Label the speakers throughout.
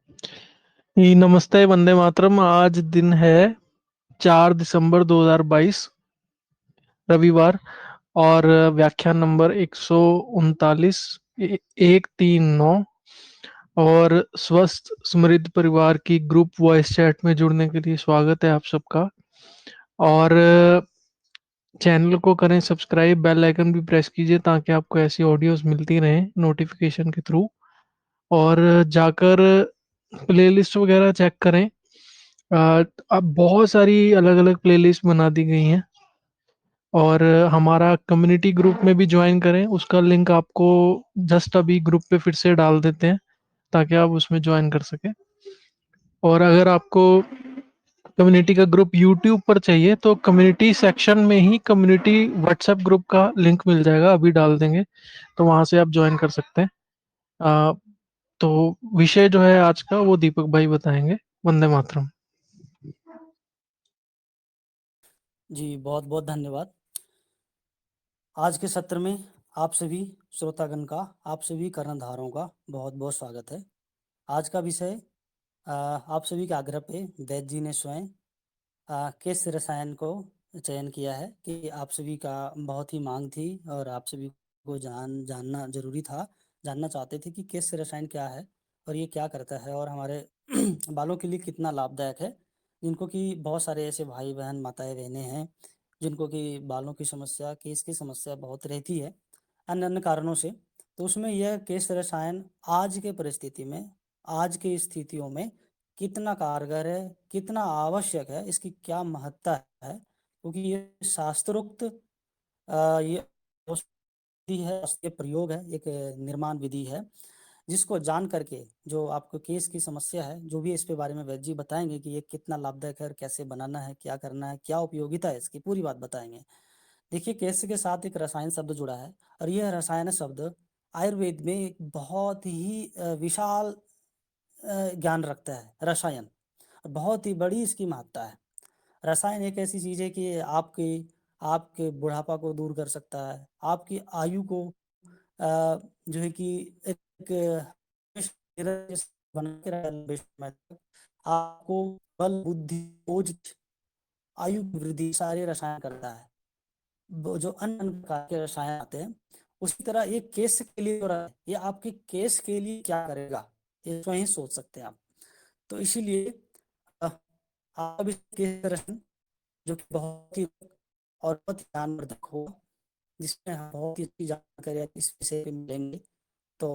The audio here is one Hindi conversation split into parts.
Speaker 1: जी, नमस्ते, वंदे मातरम। आज दिन है 4 दिसंबर 2022, रविवार। और व्याख्यान नंबर 139, 139। और स्वस्थ समृद्ध परिवार की ग्रुप वॉइस चैट में जुड़ने के लिए स्वागत है आप सबका। और चैनल को करें सब्सक्राइब, बेल आइकन भी प्रेस कीजिए ताकि आपको ऐसी ऑडियोज मिलती रहें नोटिफिकेशन के थ्रू। और जाकर प्लेलिस्ट वगैरह चेक करें। अब बहुत सारी अलग अलग प्लेलिस्ट बना दी गई हैं। और हमारा कम्युनिटी ग्रुप में भी ज्वाइन करें, उसका लिंक आपको जस्ट अभी ग्रुप पे फिर से डाल देते हैं ताकि आप उसमें ज्वाइन कर सकें। और अगर आपको कम्युनिटी का ग्रुप यूट्यूब पर चाहिए तो कम्युनिटी सेक्शन में ही कम्युनिटी व्हाट्सएप ग्रुप का लिंक मिल जाएगा, अभी डाल देंगे, तो वहां से आप ज्वाइन कर सकते हैं। अ, तो विषय जो है आज का वो दीपक भाई बताएंगे। वंदे मातरम।
Speaker 2: जी, बहुत बहुत धन्यवाद। आज के सत्र में आप सभी श्रोतागण का, आप सभी कर्णधारों का बहुत बहुत स्वागत है। आज का विषय आप सभी के आग्रह पे वैद्य जी ने स्वयं किस रसायन को चयन किया है कि आप सभी का बहुत ही मांग थी और आप सभी को जानना जरूरी था, जानना चाहते थे कि किस रसायन क्या है और ये क्या करता है और हमारे बालों के लिए कितना लाभदायक है। जिनको कि बहुत सारे ऐसे भाई बहन माताएं बहनें हैं जिनको कि बालों की समस्या, केस की समस्या बहुत रहती है अन्य अन्य कारणों से। तो उसमें यह केस रसायन आज के परिस्थिति में, आज की स्थितियों में कितना कारगर है, कितना आवश्यक है, इसकी क्या महत्ता है, क्योंकि ये शास्त्रोक्त ये औषधि है, ये प्रयोग है, एक निर्माण विधि है जिसको जान करके जो आपको केस की समस्या है, जो भी इस पे बारे में वैद्य जी बताएंगे कि ये कितना लाभदायक है और कैसे बनाना है, क्या करना है, क्या उपयोगिता है, इसकी पूरी बात बताएंगे। देखिए, केस के साथ एक रसायन शब्द जुड़ा है और यह रसायन शब्द आयुर्वेद में एक बहुत ही विशाल ज्ञान रखता है। रसायन बहुत ही बड़ी इसकी महत्ता है। रसायन एक ऐसी चीज है कि आपके आपके बुढ़ापा को दूर कर सकता है, आपकी आयु को जो है कि एक बना के रखा है लंबे समय तक। आपको बल, बुद्धि, ओज, आयु की वृद्धि सारे रसायन करता है। वो जो अन्य अन्य प्रकार के रसायन आते हैं, उसी तरह ये केस के लिए ये आपके केस के लिए क्या करेगा, ये स्वयं सोच सकते हैं आप। तो इसीलिए अ, आप इस केस रसायन जो कि बहुत ही और बहुत ही ज्ञानवर्धक हो, जिसमें हम बहुत ही अच्छी जानकारी इस विषय पे मिलेंगे। तो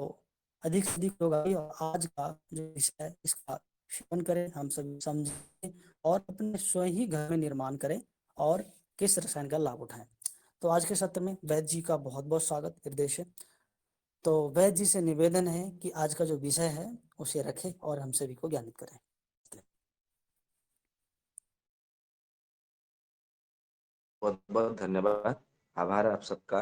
Speaker 2: अधिक से अधिक लोग आइए और आज का जो विषय है इसका सेवन करें, हम सभी समझें और अपने स्वयं ही घर में निर्माण करें और किस रसायन का लाभ उठाएं। तो आज के सत्र में वैद्य जी का बहुत बहुत स्वागत, हृदय से। तो वैद्य जी से निवेदन है कि आज का जो विषय है उसे रखें और हम सभी को ज्ञानित करें।
Speaker 3: बहुत बहुत धन्यवाद। आभार आप सबका।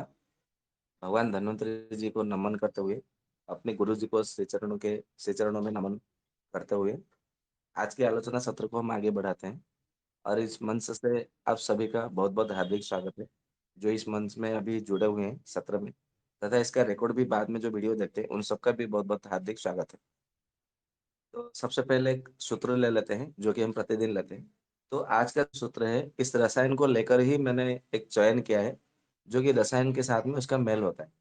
Speaker 3: भगवान धन्वंतरि जी को नमन करते हुए, अपने गुरु जी को श्री चरणों में नमन करते हुए आज के आलोचना सत्र को हम आगे बढ़ाते हैं। और इस मंच से आप सभी का बहुत बहुत हार्दिक स्वागत है, जो इस मंच में अभी जुड़े हुए हैं सत्र में, तथा इसका रिकॉर्ड भी बाद में जो वीडियो देखते हैं उन सबका भी बहुत बहुत हार्दिक स्वागत है। तो सबसे पहले एक सूत्र ले लेते हैं जो कि हम प्रतिदिन लेते हैं। तो आज का सूत्र है, इस रसायन को लेकर ही मैंने एक चयन किया है जो कि रसायन के साथ में उसका मेल होता है।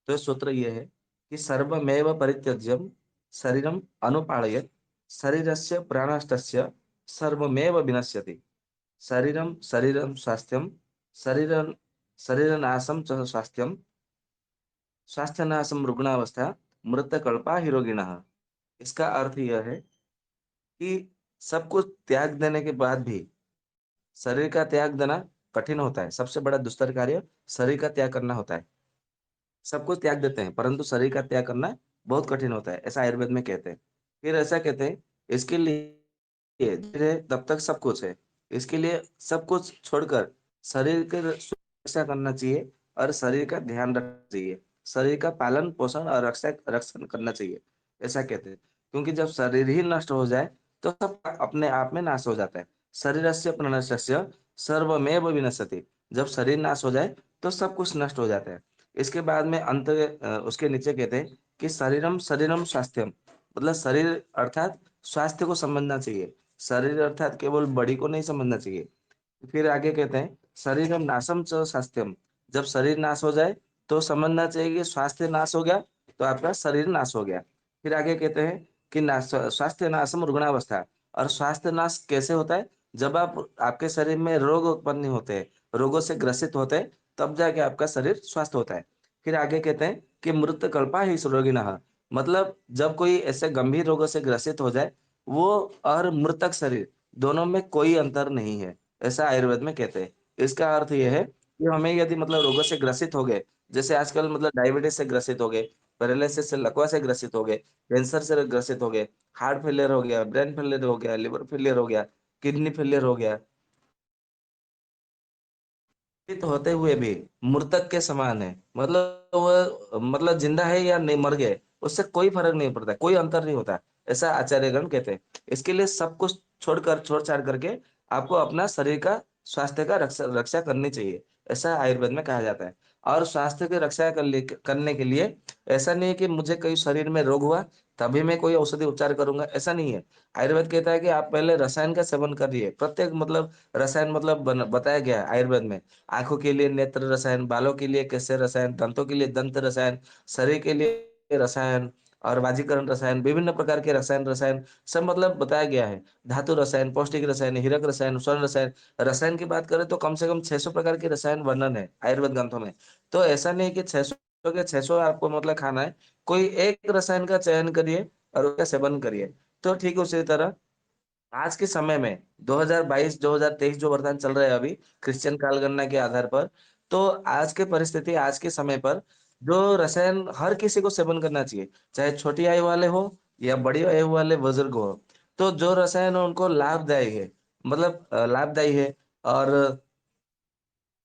Speaker 3: तो सूत्र ये है कि सर्वमेव परित्यज्यम शरीरम अनुपालयत शरीरस्य प्राणस्तस्य सर्वमेव विनश्यति। शरीरम शरीरम स्वास्थ्यम शरीरन शरीरनाशम च स्वास्थ्यम स्वास्थ्यनाशम रुग्णावस्था मृतकल्पा हिरोगिणः। इसका अर्थ यह है कि सब कुछ त्याग देने के बाद भी शरीर का त्याग देना कठिन होता है। सबसे बड़ा दुस्तर कार्य शरीर का त्याग करना होता है। सब कुछ त्याग देते हैं परंतु शरीर का त्याग करना बहुत कठिन होता है, ऐसा आयुर्वेद में कहते हैं। फिर ऐसा कहते हैं, इसके लिए शरीर है तब तक सब कुछ है। इसके लिए सब कुछ छोड़कर शरीर की रक्षा करना चाहिए और शरीर का ध्यान रखना चाहिए। शरीर का पालन पोषण और रक्षा रक्षण करना चाहिए, ऐसा कहते हैं। क्योंकि जब शरीर ही नष्ट हो जाए तो सब अपने आप में नाश हो जाता है। शरीरस्य प्रणश्य सर्वमेव विनश्यति। जब शरीर नाश हो जाए तो सब कुछ नष्ट हो जाता है। इसके बाद में उसके नीचे कहते हैं कि शरीरम शरीरम स्वास्थ्यम, मतलब शरीर अर्थात स्वास्थ्य को समझना चाहिए। शरीर अर्थात केवल बॉडी को नहीं समझना चाहिए। फिर आगे कहते हैं शरीरम नाशम च स्वास्थ्यम। जब शरीर नाश हो जाए तो समझना चाहिए कि स्वास्थ्य नाश हो गया तो आपका शरीर नाश हो गया। फिर आगे कहते हैं कि स्वास्थ्य नाशम रुग्णावस्था। और स्वास्थ्य नाश कैसे होता है? जब आप आपके शरीर में रोग उत्पन्न होते हैं, रोगों से ग्रसित होते हैं, तब जाके आपका शरीर स्वस्थ होता है। फिर आगे कहते हैं कि मृत कल्पा ही रोगिणः। मतलब जब कोई ऐसे गंभीर रोगों से ग्रसित हो जाए, वो और मृतक शरीर दोनों में कोई अंतर नहीं है, ऐसा आयुर्वेद में कहते हैं। इसका अर्थ ये है कि हमें यदि मतलब रोगों से ग्रसित हो गए, जैसे आजकल मतलब डायबिटीज से ग्रसित हो गए, पैरालिसिस से, लकवा से ग्रसित हो गए, कैंसर से ग्रसित हो गए, हार्ट फेलियर हो गया, ब्रेन फेलियर हो गया, लिवर फेलियर हो गया, किडनी फेलियर हो गया, जीवित होते हुए भी मृतक के समान है। मतलब वह मतलब जिंदा है या नहीं, मर गए, उससे कोई फर्क नहीं पड़ता, कोई अंतर नहीं होता, ऐसा आचार्यगण कहते हैं। इसके लिए सब कुछ छोड़ छाड़ करके आपको अपना शरीर का स्वास्थ्य का रक्षा रक्षा करनी चाहिए, ऐसा आयुर्वेद में कहा जाता है। और स्वास्थ्य की रक्षा करने के लिए ऐसा नहीं है कि मुझे कहीं शरीर में रोग हुआ तभी मैं कोई औषधि उपचार करूंगा, ऐसा नहीं है। आयुर्वेद कहता है कि आप पहले रसायन का सेवन करिए। प्रत्येक मतलब रसायन मतलब बताया गया है आयुर्वेद में। आंखों के लिए नेत्र रसायन, बालों के लिए केश रसायन, दांतों के लिए दंत रसायन, शरीर के लिए रसायन और वाजीकरण रसायन, विभिन्न प्रकार के रसायन रसायन सब मतलब बताया गया है। धातु रसायन, पौष्टिक रसायन, हीरक रसायन, स्वर्ण रसायन। रसायन की बात करें तो कम से कम 600 प्रकार के रसायन वर्णन है आयुर्वेद ग्रंथों में। तो ऐसा नहीं कि 600 के 600 आपको मतलब खाना है। कोई एक रसायन का चयन करिए और उसका सेवन करिए। तो ठीक उसी तरह आज के समय में 2022 2023 जो वर्तमान चल रहा है अभी क्रिश्चियन कालगणना के आधार पर, तो आज के परिस्थिति आज के समय पर जो रसायन हर किसी को सेवन करना चाहिए, चाहे छोटी आयु वाले हो या बड़ी आयु वाले बुजुर्ग हो। तो जो रसायन उनको लाभदायी है, मतलब लाभदायी है और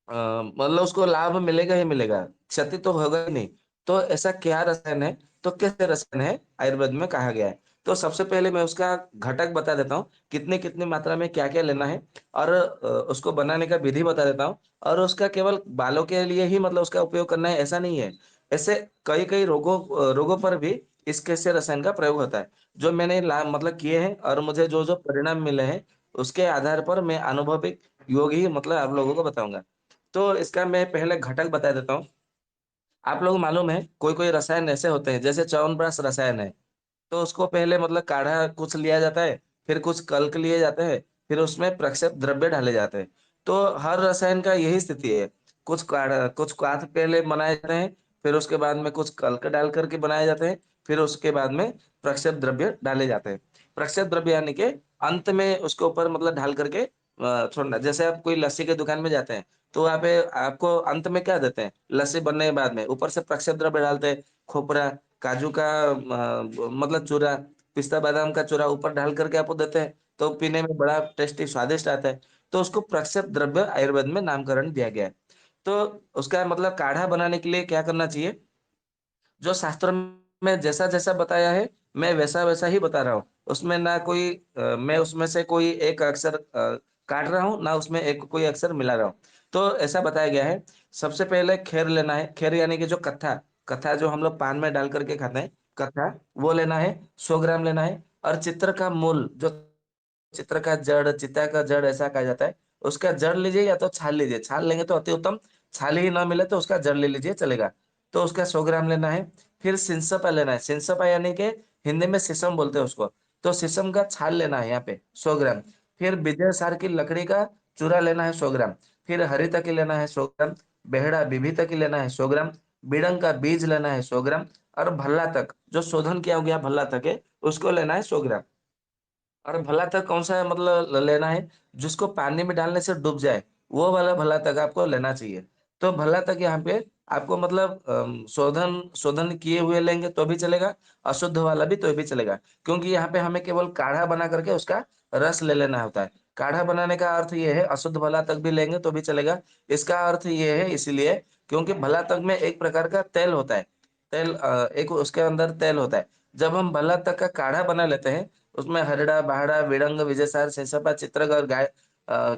Speaker 3: मतलब उसको लाभ मिलेगा ही मिलेगा, क्षति तो होगा ही नहीं। तो ऐसा क्या रसायन है, तो कैसे रसायन है आयुर्वेद में कहा गया है। तो सबसे पहले मैं उसका घटक बता देता हूँ, कितनी कितनी मात्रा में क्या क्या लेना है, और उसको बनाने का विधि बता देता हूँ। और उसका केवल बालों के लिए ही मतलब उसका उपयोग करना है ऐसा नहीं है। ऐसे कई कई रोगों पर भी इस कैसे रसायन का प्रयोग होता है, जो मैंने मतलब किए हैं और मुझे जो जो परिणाम मिले हैं, उसके आधार पर मैं अनुभविक योग ही मतलब आप लोगों को बताऊंगा। तो इसका मैं पहले घटक बता देता हूँ। आप लोग मालूम है कोई कोई रसायन ऐसे होते हैं, जैसे च्यवनप्राश रसायन है, तो उसको पहले मतलब काढ़ा कुछ लिया जाता है, फिर कुछ कल्क लिए जाते हैं, फिर उसमें प्रक्षेप द्रव्य डाले जाते हैं। तो हर रसायन का यही स्थिति है। कुछ काढ़ा कुछ क्वाथ पहले बनाए जाते हैं, फिर उसके बाद में कुछ कल्क डाल करके बनाए जाते हैं, फिर उसके बाद में प्रक्षेप द्रव्य डाले जाते हैं। प्रक्षेप द्रव्य यानी कि अंत में उसके ऊपर मतलब ढाल करके छोड़ना। जैसे आप कोई लस्सी के दुकान में जाते हैं, तो वहाँ पे आपको अंत में क्या देते हैं, लस्सी बनने के बाद में ऊपर से प्रक्षेप द्रव्य डालते हैं, खोपरा, काजू का मतलब चूरा, पिस्ता बादाम का चूरा ऊपर डाल करके आपको देते हैं, तो पीने में बड़ा टेस्टी स्वादिष्ट आता है। तो उसको प्रक्षेप द्रव्य आयुर्वेद में नामकरण दिया गया है। तो उसका मतलब काढ़ा बनाने के लिए क्या करना चाहिए, जो शास्त्र में जैसा जैसा बताया है मैं वैसा वैसा ही बता रहा हूँ। उसमें ना कोई मैं उसमें से कोई एक अक्षर काट रहा हूँ, ना उसमें एक कोई अक्षर मिला रहा हूँ। तो ऐसा बताया गया है। सबसे पहले खेर लेना है, खेर यानी कि जो कत्था, कत्था जो हम लोग पान में डाल करके खाते हैं, कत्था वो लेना है, 100 ग्राम लेना है। और चित्र का मूल, जो चित्र का जड़, चित्ता का जड़ ऐसा कहा जाता है, उसका जड़ लीजिए या तो छाल लीजिए, छाल लेंगे तो अति उत्तम, छाल ही ना मिले तो उसका जड़ ले लीजिए चलेगा। तो उसका 100 ग्राम लेना है। फिर सिंसपा लेना है, सिंसपा यानी कि हिंदी में शीशम बोलते हैं उसको। तो शीशम का छाल लेना है यहाँ पे 100 ग्राम। फिर विजय सार की लकड़ी का चूरा लेना है 100 ग्राम। फिर हरिता की लेना है 100 ग्राम। बेहड़ा बिभिता की लेना है 100 ग्राम। बीड़ंग का बीज लेना है 100 ग्राम। और भल्ला तक जो शोधन किया गया भल्ला तक है, उसको लेना है 100 ग्राम। और भला तक कौन सा है मतलब लेना है, जिसको पानी में डालने से डूब जाए, वो वाला भला तक आपको लेना चाहिए। तो भला तक यहाँ पे आपको मतलब शोधन शोधन किए हुए लेंगे तो भी चलेगा, अशुद्ध वाला भी तो भी चलेगा। क्योंकि यहाँ पे हमें केवल काढ़ा बना करके उसका रस ले लेना होता है। काढ़ा बनाने का अर्थ ये है, अशुद्ध भला तक भी लेंगे तो भी चलेगा। इसका अर्थ ये है इसलिए क्योंकि भला तक में एक प्रकार का तेल होता है। तेल एक उसके अंदर तेल होता है। जब हम भला तक का काढ़ा बना लेते हैं, उसमें हरड़ा, बाहड़ा, विडंग, विजयसार, शेषपा, चित्रक और गाय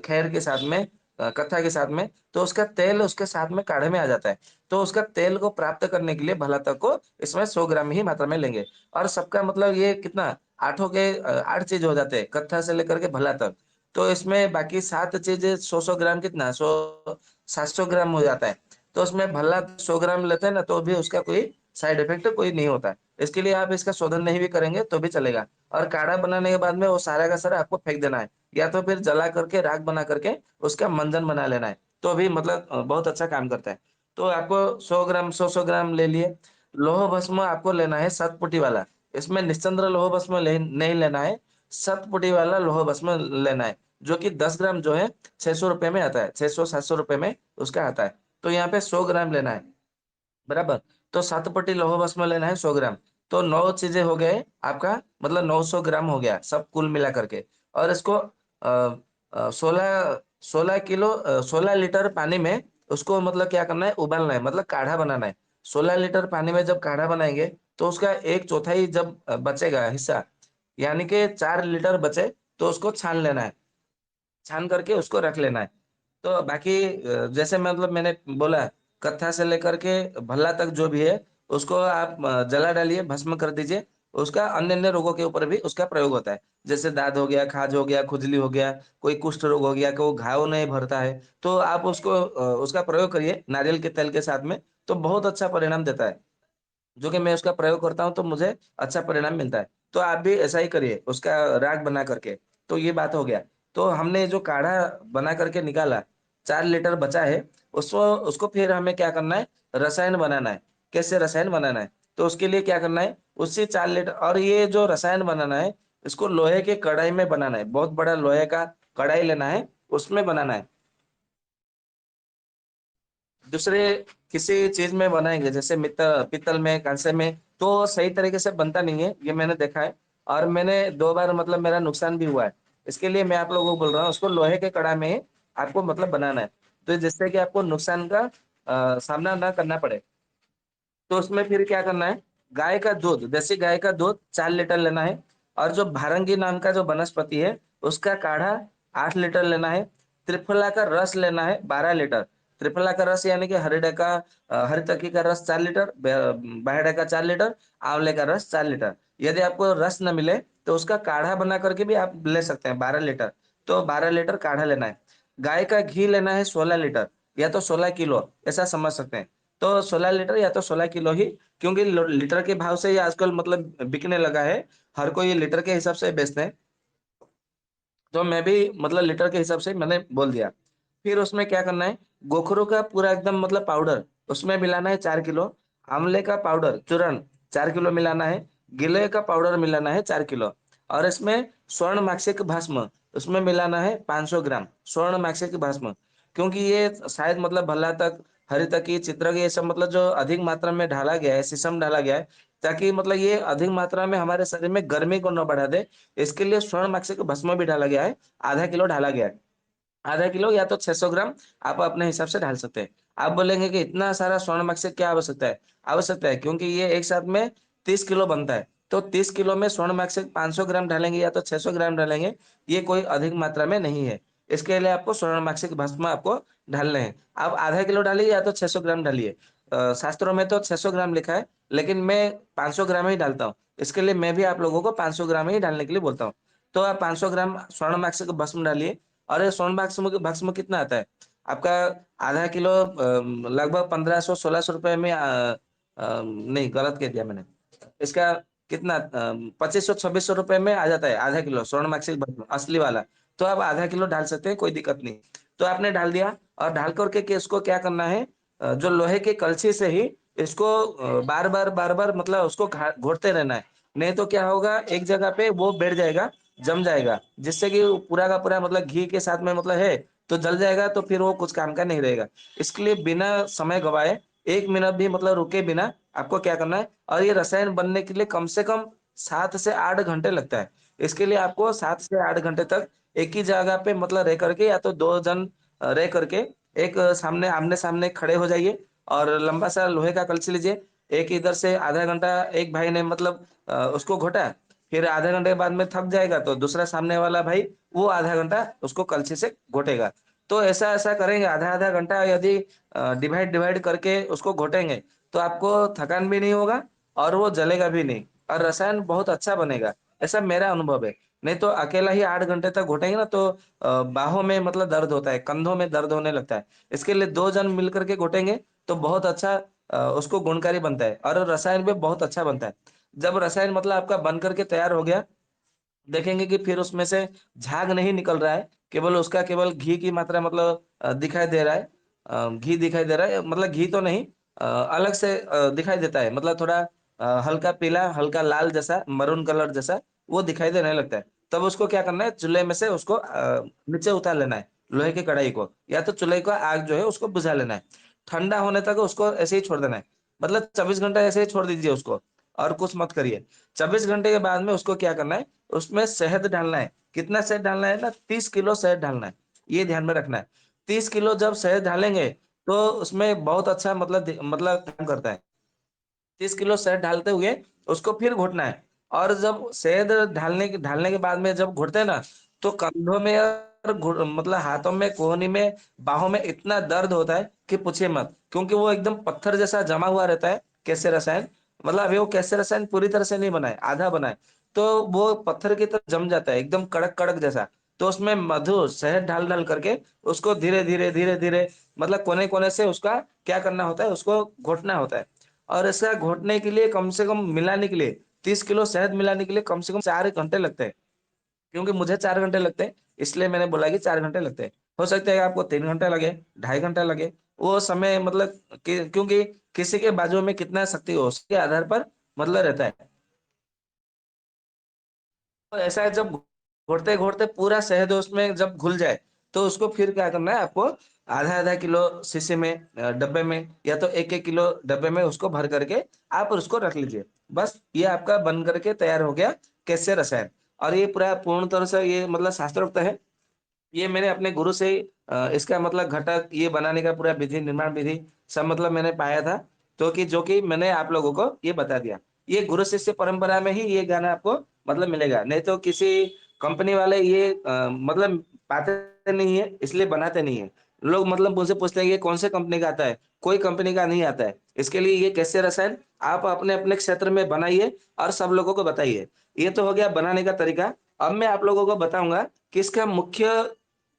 Speaker 3: खैर के साथ में कथा के साथ में, तो उसका तेल उसके साथ में काढ़े में आ जाता है। तो उसका तेल को प्राप्त करने के लिए भला तक को इसमें 100 ग्राम ही मात्रा में लेंगे। और सबका मतलब ये कितना आठों के 8 चीज हो जाते हैं, कत्था से लेकर के भल्ला तक। तो इसमें बाकी 7 चीजें 100-100 ग्राम कितना 100-700 ग्राम हो जाता है। तो उसमें भल्ला 100 ग्राम लेते हैं ना, तो भी उसका कोई साइड इफेक्ट कोई नहीं होता है। इसके लिए आप इसका शोधन नहीं भी करेंगे तो भी चलेगा। और काढ़ा बनाने के बाद में वो सारा का सारा आपको फेंक देना है, या तो फिर जला करके राख बना करके उसका मंजन बना लेना है, तो भी मतलब बहुत अच्छा काम करता है। तो आपको 100 ग्राम 100-100 ग्राम ले लिए। लौह भस्म आपको लेना है सतपुटी वाला। इसमें निश्चंद्र लौह भस्म नहीं लेना है, सतपुटी वाला लौह भस्म लेना है, जो कि 10 ग्राम जो है 600 रुपए में आता है, 600-700 रुपए में उसका आता है। तो यहाँ पे 100 ग्राम लेना है, बराबर। तो 7 पट्टी लौह भस्म लेना है 100 ग्राम। तो 9 चीजें हो गए आपका, मतलब 900 ग्राम हो गया सब कुल मिला करके। और इसको 16 लीटर पानी में उसको मतलब क्या करना है, उबालना है, मतलब काढ़ा बनाना है। 16 लीटर पानी में जब काढ़ा बनाएंगे तो उसका एक चौथाई जब बचेगा हिस्सा, यानी कि 4 लीटर बचे, तो उसको छान लेना है। छान करके उसको रख लेना है। तो बाकी जैसे मतलब मैंने बोला, कत्था से लेकर के भल्ला तक जो भी है, उसको आप जला डालिए, भस्म कर दीजिए। उसका अन्य-अन्य रोगों के ऊपर भी उसका प्रयोग होता है। जैसे दाद हो गया, खाज हो गया, खुजली हो गया, कोई कुष्ठ रोग हो गया, को घाव नहीं भरता है, तो आप उसको उसका प्रयोग करिए नारियल के तेल के साथ में, तो बहुत अच्छा परिणाम देता है। जो कि मैं उसका प्रयोग करता हूँ तो मुझे अच्छा परिणाम मिलता है। तो आप भी ऐसा ही करिए उसका राग बना करके। तो ये बात हो गया। तो हमने जो काढ़ा बना करके निकाला, 4 लीटर बचा है, उसको उसको फिर हमें क्या करना है, रसायन बनाना है। कैसे रसायन बनाना है? तो उसके लिए क्या करना है, उसी 4 लीटर, और ये जो रसायन बनाना है, इसको लोहे के कढ़ाई में बनाना है। बहुत बड़ा लोहे का कढ़ाई लेना है, उसमें बनाना है। दूसरे किसी चीज में बनाएंगे जैसे पीतल में, कांसे में, तो सही तरीके से बनता नहीं है, ये मैंने देखा है। और मैंने 2 बार मतलब मेरा नुकसान भी हुआ है। इसके लिए मैं आप लोगों को बोल रहा हूँ, उसको लोहे के कड़ा में ही आपको मतलब बनाना है, तो जिससे कि आपको नुकसान का सामना ना करना पड़े। तो उसमें फिर क्या करना है, गाय का दूध, देसी गाय का दूध 4 लीटर लेना है। और जो भारंगी नाम का जो वनस्पति है, उसका काढ़ा 8 लीटर लेना है। त्रिफला का रस लेना है 12 लीटर। त्रिफला का रस यानी कि हरितकी का रस 4 लीटर, बाहेडा का 4 लीटर, आंवले का रस 4 लीटर। यदि आपको रस न मिले तो उसका काढ़ा बना करके भी आप ले सकते हैं 12 लीटर। तो 12 लीटर काढ़ा लेना है। गाय का घी लेना है 16 लीटर, या तो 16 किलो, ऐसा समझ सकते हैं। तो 16 लीटर या तो 16 किलो ही, क्योंकि लीटर के भाव से ये आजकल मतलब बिकने लगा है। हर कोई लीटर के हिसाब से बेचते हैं। तो मैं भी मतलब लीटर के हिसाब से मैंने बोल दिया। फिर उसमें क्या करना है, गोखरू का पूरा एकदम मतलब पाउडर उसमें मिलाना है 4 किलो। आंवले का पाउडर चूर्ण 4 किलो मिलाना है। गिलोय का पाउडर मिलाना है 4 किलो। और इसमें स्वर्ण माक्षिक भस्म उसमें मिलाना है 500 ग्राम स्वर्ण माक्षिक भस्म। क्योंकि ये शायद मतलब भल्ला तक, हरितकी, चित्रक, ये सब मतलब जो अधिक मात्रा में डाला गया है, शीशम डाला गया है, ताकि मतलब ये अधिक मात्रा में हमारे शरीर में गर्मी को न बढ़ा दे। इसके लिए स्वर्ण माक्षिक भस्म भी डाला गया है, आधा किलो डाला गया है। आधा किलो या तो 600 ग्राम आप अपने हिसाब से डाल सकते हैं। आप बोलेंगे कि इतना सारा स्वर्ण मक्षिक क्या आवश्यकता है? आवश्यकता है क्योंकि ये एक साथ में 30 किलो बनता है। तो 30 किलो में स्वर्ण मक्षिक 500 ग्राम डालेंगे या तो 600 ग्राम डालेंगे, ये कोई अधिक मात्रा में नहीं है। इसके लिए आपको स्वर्ण मक्षिक भस्म आपको डालने हैं। आप आधा किलो डालिए या तो 600 ग्राम डालिए। शास्त्रों में तो 600 ग्राम लिखा है, लेकिन मैं 500 ग्राम ही डालता हूँ। इसके लिए मैं भी आप लोगों को 500 ग्राम ही डालने के लिए बोलता हूँ। तो आप 500 ग्राम स्वर्ण मक्षिक भस्म डालिए। और ये स्वर्ण भस्म कितना आता है आपका? आधा किलो लगभग 1500-1600 रुपए में नहीं, गलत कह दिया मैंने। इसका कितना 2500-2600 रुपए में आ जाता है आधा किलो स्वर्ण मार्कशीट भस्म असली वाला। तो आप आधा किलो डाल सकते हैं, कोई दिक्कत नहीं। तो आपने डाल दिया, और डाल करके के इसको क्या करना है, जो लोहे की कलछी से ही इसको बार बार बार बार मतलब उसको घोटते रहना है। नहीं तो क्या होगा, एक जगह पे वो बैठ जाएगा, जम जाएगा, जिससे कि वो पूरा का पूरा मतलब घी के साथ में मतलब है, तो जल जाएगा, तो फिर वो कुछ काम का नहीं रहेगा। इसके लिए बिना समय गवाए, 1 मिनट भी मतलब रुके बिना आपको क्या करना है, और ये रसायन बनने के लिए कम से कम 7 से 8 घंटे लगता है। इसके लिए आपको 7 से 8 घंटे तक एक ही जगह पे मतलब रह करके, या तो 2 जन रह करके एक सामने आमने-सामने खड़े हो जाइए, और लंबा सा लोहे का कलछी लीजिए। एक इधर से आधा घंटा एक भाई ने मतलब उसको घोटा, फिर आधे घंटे के बाद में थक जाएगा तो दूसरा सामने वाला भाई वो आधा घंटा उसको कलछी से घोटेगा। तो ऐसा-ऐसा करेंगे आधा-आधा घंटा, यदि डिवाइड डिवाइड करके उसको घोटेंगे, तो आपको थकान भी नहीं होगा और वो जलेगा भी नहीं, और रसायन बहुत अच्छा बनेगा। ऐसा मेरा अनुभव है। नहीं तो अकेला ही 8 घंटे तक घोटेंगे ना तो बाहों में मतलब दर्द होता है, कंधों में दर्द होने लगता है। इसके लिए 2 जन मिल कर के घोटेंगे तो बहुत अच्छा उसको गुणकारी बनता है और रसायन भी बहुत अच्छा बनता है। जब रसायन मतलब आपका बन कर के तैयार हो गया, देखेंगे कि फिर उसमें से झाग नहीं निकल रहा है, केवल उसका केवल घी की मात्रा मतलब दिखाई दे रहा है। घी दिखाई दे रहा है मतलब घी तो नहीं, अलग से दिखाई देता है मतलब थोड़ा हल्का पीला, हल्का लाल जैसा, मैरून कलर जैसा वो दिखाई देने लगता है। तब उसको क्या करना है, चूल्हे में से उसको नीचे उतार लेना है, लोहे की कढ़ाई को या तो चूल्हे का आग जो है उसको बुझा लेना है। ठंडा होने तक उसको ऐसे ही छोड़ देना है। मतलब 24 घंटा ऐसे ही छोड़ दीजिए उसको और कुछ मत करिए। 24 घंटे के बाद में उसको क्या करना है, उसमें शहद डालना है। कितना शहद डालना है ना, 30 किलो शहद डालना है। ये ध्यान में रखना है। 30 किलो जब शहद डालेंगे, तो उसमें बहुत अच्छा मतलब काम करता है। 30 किलो शहद डालते हुए उसको फिर घोटना है और जब शहद ढालने के बाद में जब घोटते हैं ना, तो कंधों में और मतलब हाथों में, कोहनी में, बाहों में इतना दर्द होता है कि पूछिए मत। क्योंकि वो एकदम पत्थर जैसा जमा हुआ रहता है, कैसे रसायन। मतलब अभी वो कैसे रसायन पूरी तरह से नहीं बना है, आधा बना है। तो वो पत्थर की तरह जम जाता है, एकदम कड़क कड़क जैसा। तो उसमें मधु शहद डाल डाल करके उसको धीरे धीरे धीरे धीरे मतलब कोने कोने से उसका क्या करना होता है, उसको घोटना होता है। और ऐसा घोटने के लिए कम से कम मिलाने के लिए 30 किलो शहद मिलाने के लिए कम से कम 4 घंटे लगते हैं। क्योंकि मुझे 4 घंटे लगते हैं, इसलिए मैंने बोला कि 4 घंटे लगते हैं। हो सकता है आपको 3 घंटे लगे, 2.5 घंटा लगे, वो समय मतलब कि क्योंकि किसी के बाजू में कितना शक्ति हो उसके आधार पर मतलब रहता है। तो ऐसा है, जब घोटते-घोटते पूरा शहद उसमें जब घुल जाए, तो उसको फिर क्या करना है आपको, आधा-आधा किलो शीशे में डब्बे में या तो 1-1 किलो डब्बे में उसको भर करके आप उसको रख लीजिए। बस ये आपका बन करके तैयार हो गया केसर रसायन। और ये पूरा पूर्ण तरह से ये मतलब शास्त्रोक्त है। ये मैंने अपने गुरु से ही इसका मतलब घटक ये बनाने का पूरा विधि, निर्माण विधि सब मतलब मैंने पाया था। तो कि जो कि मैंने आप लोगों को ये बता दिया। ये गुरु शिष्य परंपरा में ही ये गाना आपको मतलब मिलेगा। नहीं तो किसी कंपनी वाले ये मतलब पाते नहीं है, इसलिए बनाते नहीं है। लोग मतलब मुझसे पूछते हैं ये कौन से कंपनी का आता है? कोई कंपनी का नहीं आता है। इसके लिए ये कैसे रसायन आप अपने-अपने क्षेत्र में बनाइए और सब लोगों को बताइए। ये तो हो गया बनाने का तरीका। अब मैं आप लोगों को बताऊँगा कि इसका मुख्य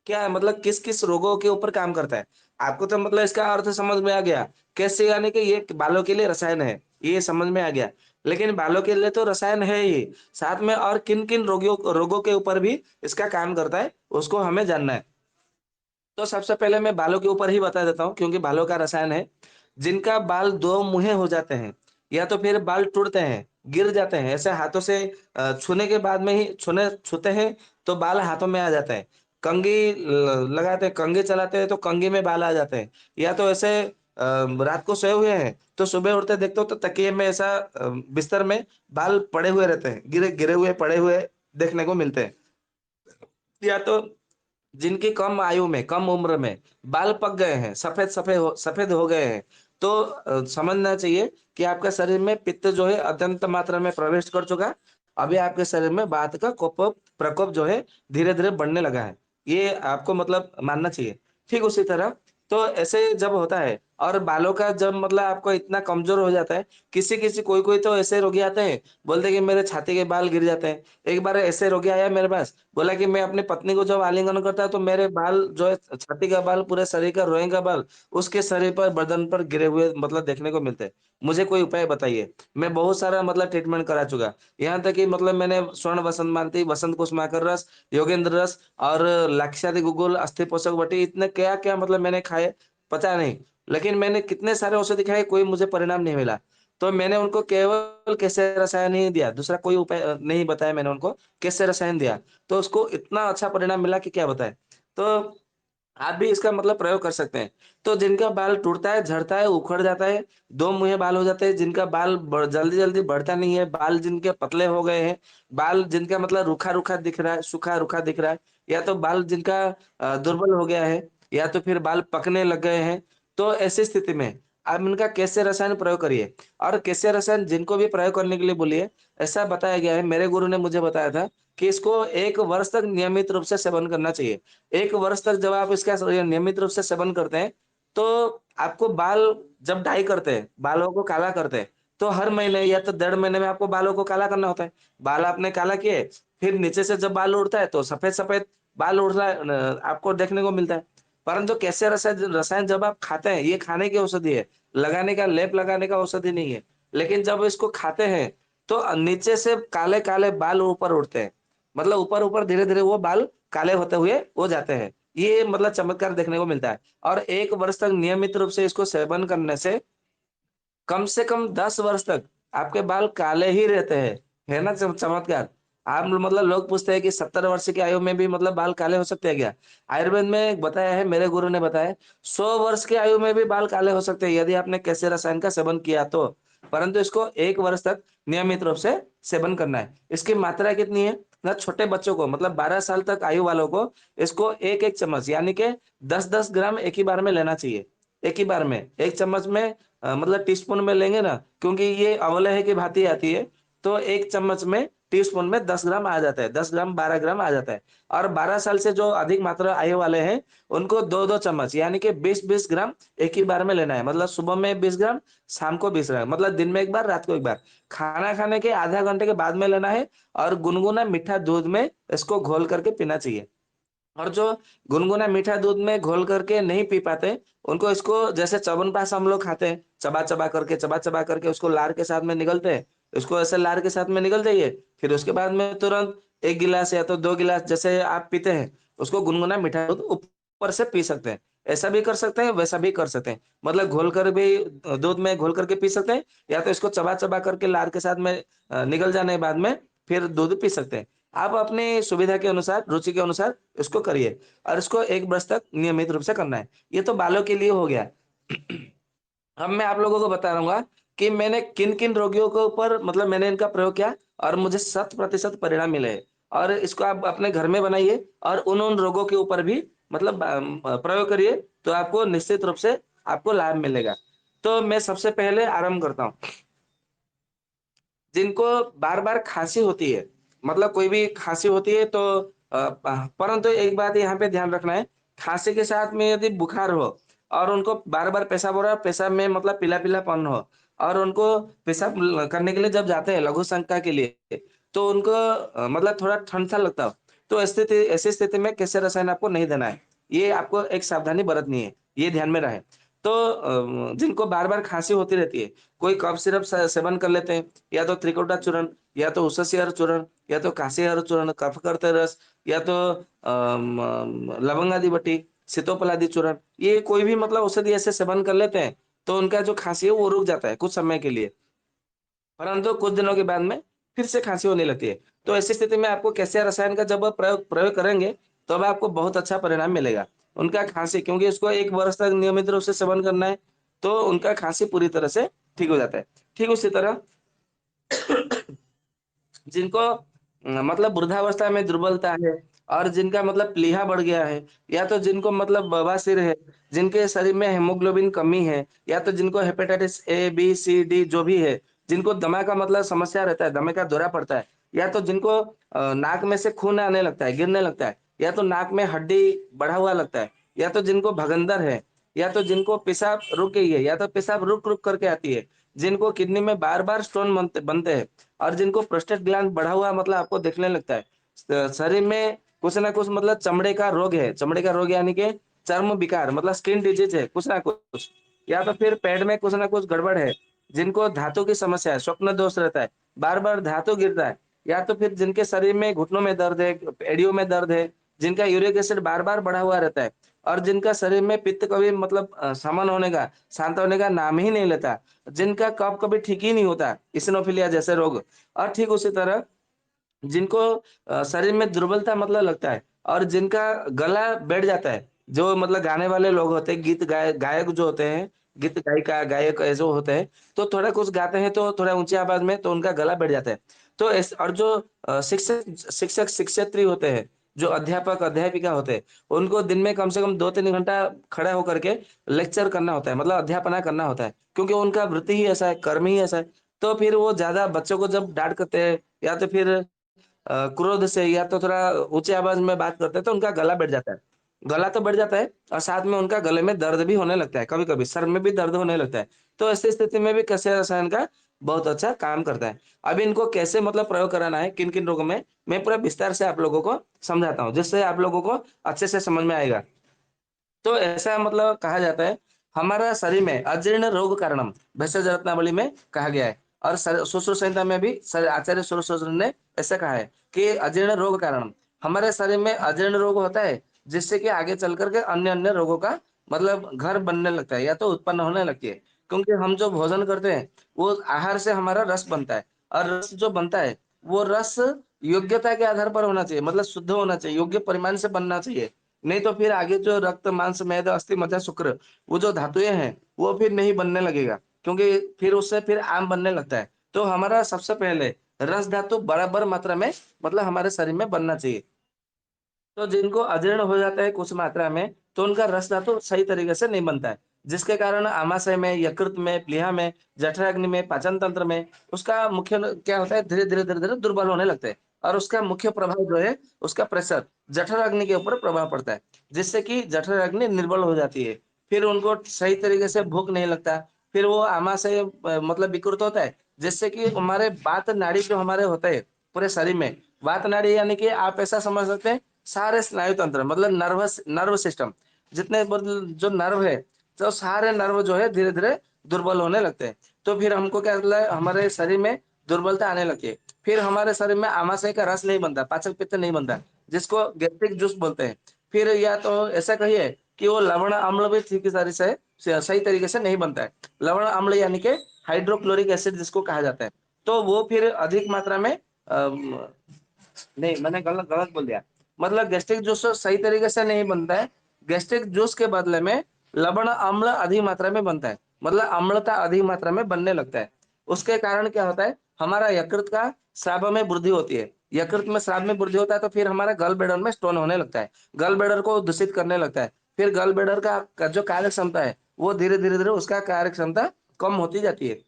Speaker 3: क्या है, मतलब किस-किस रोगों के ऊपर काम करता है। आपको तो मतलब इसका अर्थ समझ में आ गया। कैसे यानी कि ये बालों के लिए रसायन है, ये समझ में आ गया। लेकिन बालों के लिए तो रसायन है ही, साथ में और किन-किन रोगियों रोगों के ऊपर भी इसका काम करता है, उसको हमें जानना है। तो सबसे पहले मैं बालों के ऊपर ही बता देता हूँ क्योंकि बालों का रसायन है। जिनका बाल दो मुँहे हो जाते हैं या तो फिर बाल टूटते हैं, गिर जाते हैं, ऐसे हाथों से छूने के बाद में ही छूते हैं तो बाल हाथों में आ जाता है। कंघी लगाते हैं, कंघी चलाते हैं तो कंघी में बाल आ जाते हैं। या तो ऐसे रात को सोए हुए हैं तो सुबह उठते देखते हो तो तकिए में ऐसा बिस्तर में बाल पड़े हुए रहते हैं, गिरे गिरे हुए पड़े हुए देखने को मिलते हैं। या तो जिनकी कम आयु में, कम उम्र में बाल पक गए हैं, सफ़ेद हो गए हैं, तो समझना चाहिए कि आपका शरीर में पित्त जो है अत्यंत मात्रा में प्रवेश कर चुका। अभी आपके शरीर में वात का प्रकोप जो है धीरे-धीरे बढ़ने लगा है। ये आपको मतलब मानना चाहिए। ठीक उसी तरह तो ऐसे जब होता है और बालों का जब मतलब आपको इतना कमज़ोर हो जाता है, किसी-किसी कोई-कोई तो ऐसे रोगी आते हैं, बोलते हैं कि मेरे छाती के बाल गिर जाते हैं। एक बार ऐसे रोगी आया मेरे पास, बोला कि मैं अपनी पत्नी को जब आलिंगन करता हूँ तो मेरे बाल जो है छाती का बाल, पूरे शरीर का रोएं का बाल, उसके शरीर पर, बदन पर गिरे हुए मतलब देखने को मिलते हैं। मुझे कोई उपाय बताइए। मैं बहुत सारा मतलब ट्रीटमेंट करा चुका। यहाँ तक कि मतलब मैंने स्वर्ण बसंत मालती, वसंत कुसुमाकर रस, योगेंद्र रस और लाक्षादि गुगुल, अस्थि पोषक बटी इतने क्या-क्या मतलब मैंने खाए, पता नहीं। लेकिन मैंने कितने सारे औषधि खाए, कोई मुझे परिणाम नहीं मिला। तो मैंने उनको केवल केसर रसायन ही दिया, दूसरा कोई उपाय नहीं बताया मैंने उनको, केसर रसायन दिया। तो उसको इतना अच्छा परिणाम मिला कि क्या बताएँ। तो आप भी इसका मतलब प्रयोग कर सकते हैं। तो जिनका बाल टूटता है, झड़ता है, उखड़ जाता है, दो मुँहे बाल हो जाते हैं, जिनका बाल जल्दी-जल्दी बढ़ता नहीं है, बाल जिनके पतले हो गए हैं, बाल जिनका मतलब रूखा-रूखा दिख रहा है, सूखा-रूखा दिख रहा है, या तो बाल जिनका दुर्बल हो गया है, या तो फिर बाल पकने लग गए हैं, तो ऐसी स्थिति में आप इनका कैसे रसायन प्रयोग करिए। और कैसे रसायन जिनको भी प्रयोग करने के लिए बोलिए, ऐसा बताया गया है, मेरे गुरु ने मुझे बताया था कि इसको 1 वर्ष तक नियमित रूप से सेवन करना चाहिए। 1 वर्ष तक जब आप इसका नियमित रूप से सेवन करते हैं, तो आपको बाल जब डाई करते हैं, बालों को काला करते हैं, तो हर महीने या तो 1.5 महीने में आपको बालों को काला करना होता है। बाल आपने काला किए, फिर नीचे से जब बाल उड़ता है तो सफेद-सफेद बाल उड़ रहा है आपको देखने को मिलता है। परंतु कैसे रसायन रसायन जब आप खाते हैं, ये खाने की औषधि है, लगाने का लेप लगाने का औषधि नहीं है। लेकिन जब इसको खाते हैं, तो नीचे से काले-काले बाल ऊपर उड़ते हैं। मतलब ऊपर-ऊपर धीरे-धीरे वो बाल काले होते हुए हो जाते हैं। ये मतलब चमत्कार देखने को मिलता है और 1 वर्ष तक नियमित रूप से इसको सेवन करने से कम 10 वर्ष तक आपके बाल काले ही रहते हैं। है ना चमत्कार? आप मतलब लोग पूछते हैं कि 70 वर्ष की आयु में भी मतलब बाल काले हो सकते हैं क्या? आयुर्वेद में बताया है, मेरे गुरु ने बताया, 100 वर्ष की आयु में भी बाल काले हो सकते हैं यदि आपने कैसे रसायन का सेवन किया तो। परंतु इसको 1 वर्ष तक नियमित रूप से सेवन करना है। इसकी मात्रा कितनी है? ना छोटे बच्चों को मतलब 12 साल तक आयु वालों को इसको 1-1 चम्मच यानी कि 10-10 ग्राम एक ही बार में लेना चाहिए। एक ही बार में, 1 चम्मच में मतलब टीस्पून में लेंगे ना, क्योंकि ये अवलेह की भांति आती है, तो 1 चम्मच में टीस्पून में 10 ग्राम आ जाता है, 10 ग्राम 12 ग्राम आ जाता है। और 12 साल से जो अधिक मात्रा आयु वाले हैं, उनको 2-2 चम्मच यानी कि 20-20 ग्राम एक ही बार में लेना है। मतलब सुबह में 20 ग्राम, शाम को 20 ग्राम, मतलब दिन में 1 बार, रात को 1 बार। खाना खाने के आधा घंटे के बाद में लेना है और गुनगुना मीठा दूध में इसको घोल करके पीना चाहिए। और जो गुनगुना मीठा दूध में घोल करके नहीं पी पाते, उनको इसको जैसे च्यवनप्राश हम लोग खाते हैं, चबा-चबा करके उसको लार के साथ में निगलते हैं। इसको ऐसे लार के साथ में निगल जाइए, फिर उसके बाद में तुरंत 1 गिलास या तो 2 गिलास जैसे आप पीते हैं, उसको गुनगुना मीठा दूध ऊपर से पी सकते हैं। ऐसा भी कर सकते हैं, वैसा भी कर सकते हैं। मतलब घोल कर भी दूध में घोल करके पी सकते हैं या तो इसको चबा-चबा करके लार के साथ में निगल जाने के बाद में फिर दूध पी सकते हैं। आप अपनी सुविधा के अनुसार, रुचि के अनुसार इसको करिए और इसको 1 वर्ष तक नियमित रूप से करना है। ये तो बालों के लिए हो गया। अब मैं आप लोगों को बता रहूँगा कि मैंने किन-किन रोगियों के ऊपर मतलब मैंने इनका प्रयोग किया और मुझे 100% परिणाम मिले हैं। और इसको आप अपने घर में बनाइए और उन-उन रोगों के ऊपर भी मतलब प्रयोग करिए, तो आपको निश्चित रूप से आपको लाभ मिलेगा। तो मैं सबसे पहले आरंभ करता हूँ। जिनको बार-बार खाँसी होती है, मतलब कोई भी खाँसी होती है तो परंतु एक बात यहाँ पे ध्यान रखना है, खाँसी के साथ में यदि बुखार हो और उनको बार-बार पेशाब हो रहा है, पेशाब में मतलब पीला-पीलापन हो और उनको पेशाब ल करने के लिए जब जाते हैं लघु शंका के लिए, तो उनको मतलब थोड़ा ठंड-सा लगता हो, तो ऐसी स्थिति में कैसे रसायन आपको नहीं देना है। ये आपको एक सावधानी बरतनी है, ये ध्यान में रहे। तो जिनको बार-बार खाँसी होती रहती है, कोई कफ सिरप सेवन कर लेते हैं, या तो त्रिकुटा चूर्ण, या तो उषस्यहर चूर्ण, या तो काशीहर चूर्ण, कफकर्त रस, या तो लवंग बट्टी, सीतोपलादी चूर्ण, ये कोई भी मतलब औषधि ऐसे सेवन कर लेते हैं, तो उनका जो खाँसी है वो रुक जाता है कुछ समय के लिए। परंतु कुछ दिनों के बाद में फिर से खाँसी होने लगती है। तो ऐसी स्थिति में आपको कैसे रसायन का जब आप प्रयोग प्रयोग करेंगे, तब आपको बहुत अच्छा परिणाम मिलेगा। उनका खाँसी क्योंकि उसको 1 वर्ष तक नियमित रूप से सेवन करना है, तो उनका खाँसी पूरी तरह से ठीक हो जाता है। ठीक उसी तरह जिनको मतलब वृद्धावस्था में दुर्बलता है और जिनका मतलब प्लीहा बढ़ गया है या तो जिनको मतलब बवासीर है, जिनके शरीर में हीमोग्लोबिन कमी है या तो जिनको hepatitis A, B, C, D जो भी है, जिनको दमा का मतलब समस्या रहता है, दमे का दौरा पड़ता है या तो जिनको नाक में से खून आने लगता है, गिरने लगता है या तो नाक में हड्डी बढ़ा हुआ लगता है या तो जिनको भगंदर है या तो जिनको पेशाब रुक गई है या तो पेशाब रुक-रुक करके आती है, जिनको किडनी में बार-बार स्टोन बनते बनते हैं और जिनको प्रोस्टेट ग्लैंड बढ़ा हुआ मतलब आपको दिखने लगता है। शरीर में कुछ ना कुछ मतलब चमड़े का रोग है, चमड़े का रोग यानी कि चर्म विकार मतलब स्किन डिजीज है कुछ ना कुछ या तो फिर पेट में कुछ ना कुछ गड़बड़ है, जिनको धातु की समस्या है, स्वप्न दोष रहता है, बार-बार धातु गिरता है या तो फिर जिनके शरीर में घुटनों में दर्द है, एड़ियों में दर्द है, जिनका यूरिक एसिड बार-बार बढ़ा हुआ रहता है और जिनका शरीर में पित्त कभी मतलब शमन होने का, शांत होने का नाम ही नहीं लेता, जिनका कफ कभी ठीक ही नहीं होता, इसिनोफिलिया जैसे रोग। और ठीक उसी तरह जिनको शरीर में दुर्बलता मतलब लगता है और जिनका गला बैठ जाता है, जो मतलब गाने वाले लोग होते हैं, गीत गायक जो होते हैं, गीत गायिका, गायक जो होते हैं, तो थोड़ा कुछ गाते हैं तो थोड़ा ऊँची आवाज़ में तो उनका गला बैठ जाता है। तो इस और जो शिक्षक-शिक्षयित्री होते हैं, जो अध्यापक, अध्यापिका होते हैं, उनको दिन में कम से कम 2-3 घंटा खड़ा होकर के लेक्चर करना होता है, मतलब अध्यापना करना होता है, क्योंकि उनका वृत्ति ही ऐसा है, कर्म ही ऐसा है। तो फिर वो ज़्यादा बच्चों को जब डाँट करते हैं या तो फिर क्रोध से या तो थोड़ा ऊँची आवाज़ में बात करते हैं तो उनका गला बैठ जाता है। गला तो बैठ जाता है और साथ में उनका गले में दर्द भी होने लगता है, कभी-कभी सर में भी दर्द होने लगता है। तो ऐसी स्थिति में भी कैसे रसायन का बहुत अच्छा काम करता है। अब इनको कैसे मतलब प्रयोग कराना है, किन-किन रोगों में, मैं पूरा विस्तार से आप लोगों को समझाता हूँ, जिससे आप लोगों को अच्छे से समझ में आएगा। तो ऐसा मतलब कहा जाता है, हमारा शरीर में अजीर्ण रोग कारणम भेषज रत्नावली में कहा गया है और सुश्रुत संहिता में भी आचार्य सुश्रुत ने ऐसा कहा है कि अजीर्ण रोग कारणम हमारे शरीर में अजीर्ण रोग होता है, जिससे कि आगे चल कर के अन्य-अन्य रोगों का मतलब घर बनने लगता है या तो उत्पन्न होने लगती है। क्योंकि हम जो भोजन करते हैं, वो आहार से हमारा रस बनता है और रस जो बनता है, वो रस योग्यता के आधार पर होना चाहिए, मतलब शुद्ध होना चाहिए, योग्य परिमाण से बनना चाहिए। नहीं तो फिर आगे जो रक्त, मांस, मेद, अस्थि, मज्जा, शुक्र वो जो धातुएँ हैं, वो फिर नहीं बनने लगेगा, क्योंकि फिर उससे फिर आम बनने लगता है। तो हमारा सबसे पहले रस धातु बराबर मात्रा में मतलब हमारे शरीर में बनना चाहिए। तो जिनको अजीर्ण हो जाता है कुछ मात्रा में, तो उनका रस धातु सही तरीके से नहीं बनता है। जिसके कारण आमाशय में, यकृत में, प्लीहा में, जठराग्नि में, पाचन तंत्र में उसका मुख्य क्या होता है धीरे-धीरे, धीरे-धीरे दुर्बल होने लगते हैं और उसका मुख्य प्रभाव जो है उसका प्रेशर जठराग्नि के ऊपर प्रभाव पड़ता है, जिससे कि जठराग्नि निर्बल हो जाती है। फिर उनको सही तरीके से भूख नहीं लगता, फिर वो आमाशय मतलब विकृत होता है, जिससे कि हमारे वात नाड़ी जो हमारे होते हैं पूरे शरीर में, वात नाड़ी यानी कि आप ऐसा समझ सकते हैं सारे स्नायु तंत्र मतलब नर्व सिस्टम जितने मतलब जो नर्व है, तो सारे नर्व जो है धीरे-धीरे दुर्बल होने लगते हैं। तो फिर हमको क्या मतलब है हमारे शरीर में दुर्बलता आने लगती है। फिर हमारे शरीर में आमाशय का रस नहीं बनता, पाचक पित्त नहीं बनता, जिसको गैस्ट्रिक जूस बोलते हैं। फिर या तो ऐसा कहिए कि वो लवण अम्ल भी ठीक तरह से सही तरीके से नहीं बनता है। लवण अम्ल यानी कि हाइड्रोक्लोरिक एसिड जिसको कहा जाता है। तो वो फिर अधिक मात्रा में नहीं, मैंने गलत गलत बोल दिया। मतलब गैस्ट्रिक जूस तो सही तरीके से नहीं बनता है। गैस्ट्रिक जूस के बदले में लवण अम्ल अधिक मात्रा में बनता है। मतलब अम्लता अधिक मात्रा में बनने लगता है। उसके कारण क्या होता है, हमारा यकृत का स्राव में वृद्धि होती है। यकृत में स्राव में वृद्धि होता है तो फिर हमारा गल ब्लैडर में स्टोन होने लगता है। गल ब्लैडर को दूषित करने लगता है। फिर गल ब्लैडर का जो कार्य क्षमता है, वो धीरे-धीरे उसका कार्य क्षमता कम होती जाती है।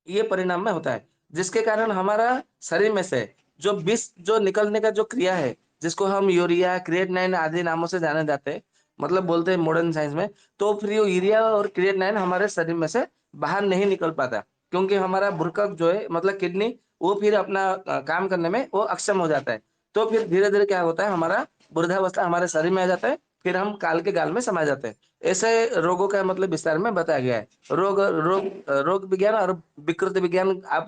Speaker 3: ये परिणाम में होता है, जिसके कारण हमारा शरीर में से जो विष जो निकलने का जो क्रिया है, जिसको हम यूरिया, क्रिएटिनिन आदि नामों से जाने जाते हैं, मतलब बोलते हैं मॉडर्न साइंस में, तो फिर ये यूरिया और क्रिएटिनिन हमारे शरीर में से बाहर नहीं निकल पाता, क्योंकि हमारा भ्रूकक जो है मतलब किडनी, वो फिर अपना काम करने में वो अक्षम हो जाता है। तो फिर धीरे-धीरे क्या होता है, हमारा वृद्धावस्था हमारे शरीर में आ जाता है, फिर हम काल के गाल में समा जाते हैं। ऐसे रोगों का मतलब विस्तार में बताया गया है। रोग विज्ञान और विकृत विज्ञान आप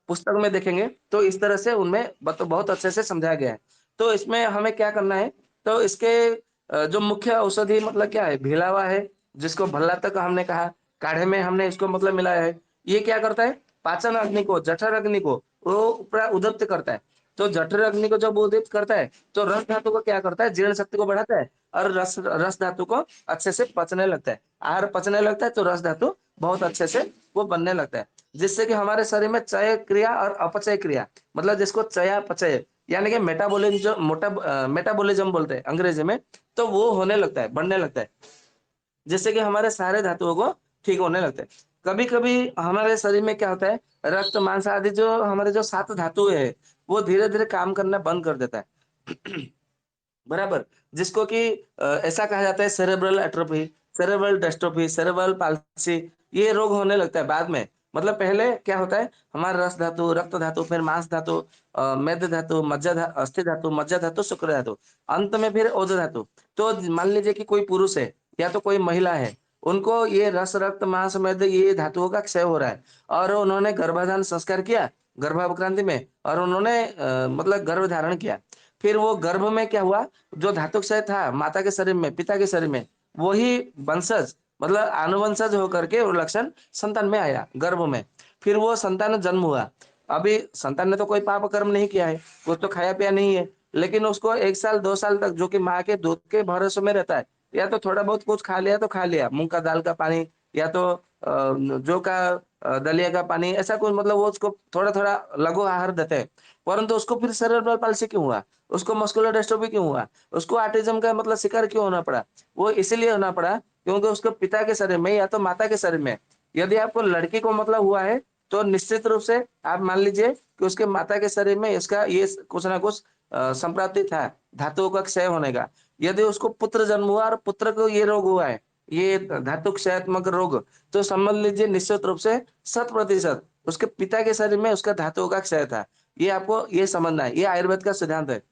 Speaker 3: पुस्तक में देखेंगे तो इस तरह से उनमें बहुत अच्छे से समझाया गया है। तो इसमें हमें क्या करना है, तो इसके जो मुख्य औषधि मतलब क्या है, भिलावा है, जिसको भल्ला तक हमने कहा, काढ़े में हमने इसको मतलब मिलाया है। ये क्या करता है, पाचन अग्नि को, जठर अग्नि को वो पूरा उद्दीप्त करता है। तो जठर अग्नि को जब उद्दीप्त करता है, तो रस धातु को क्या करता है, जीर्ण शक्ति को बढ़ाता है और रस रस धातु को अच्छे से पचने लगता है। आहार पचने लगता है तो रस धातु बहुत अच्छे से वो बनने लगता है, जिससे कि हमारे शरीर में चय क्रिया और अपचय क्रिया मतलब जिसको चयापचय यानी कि मेटाबॉलिज्म बोलते हैं अंग्रेजी में, तो वो होने लगता है, बढ़ने लगता है, जिससे कि हमारे सारे धातुओं को ठीक होने लगते हैं। कभी-कभी हमारे शरीर में क्या होता है, रक्त, मांस आदि जो हमारे जो 7 धातुएँ हैं, वो धीरे-धीरे काम करना बंद कर देता है। बराबर, जिसको कि ऐसा कहा जाता है cerebral atrophy, cerebral dystrophy, cerebral palsy, ये रोग होने लगता है बाद में। मतलब पहले क्या होता है, हमारा रस धातु, रक्त धातु, फिर मांस धातु, मेद धातु, अस्थि धातु, मज्जा धातु, शुक्र धातु, अंत में फिर ओज धातु। तो मान लीजिए कि कोई पुरुष है या तो कोई महिला है, उनको ये रस, रक्त, मांस, मेद ये धातुओं का क्षय हो रहा है और उन्होंने गर्भाधान संस्कार किया, गर्भावक्रांति में और उन्होंने मतलब गर्भ धारण किया। फिर वो गर्भ में क्या हुआ, जो धातु क्षय था माता के शरीर में, पिता के शरीर में, वही वंशज मतलब आनुवंशज होकर के वो लक्षण संतान में आया गर्भ में। फिर वो संतान जन्म हुआ। अभी संतान ने तो कोई पाप कर्म नहीं किया है, कुछ तो खाया पिया नहीं है, लेकिन उसको 1 साल 2 साल तक जो कि माँ के दूध के भरोसे में रहता है, या तो थोड़ा बहुत कुछ खा लिया तो खा लिया, मूँग का दाल का पानी या तो जौ का दलिया का पानी ऐसा कुछ मतलब वो उसको थोड़ा-थोड़ा लघु आहार देते हैं। परंतु उसको फिर सेरेब्रल पाल्सी क्यों हुआ? उसको मस्कुलर डिस्ट्रोफी क्यों हुआ? उसको ऑटिज़्म का मतलब शिकार क्यों होना पड़ा? वो इसीलिए होना पड़ा क्योंकि उसके पिता के शरीर में या तो माता के शरीर में, यदि आपको लड़की को मतलब हुआ है, तो निश्चित रूप से आप मान लीजिए कि उसके माता के शरीर में इसका ये कुछ ना कुछ संप्राप्ति था, धातुओं का क्षय होने का। यदि उसको पुत्र जन्म हुआ और पुत्र को ये रोग हुआ है, ये धातु क्षयात्मक रोग, तो समझ लीजिए निश्चित रूप से 100% उसके पिता के शरीर में उसका धातुओं का क्षय था। ये आपको ये समझना है, ये आयुर्वेद का सिद्धांत है।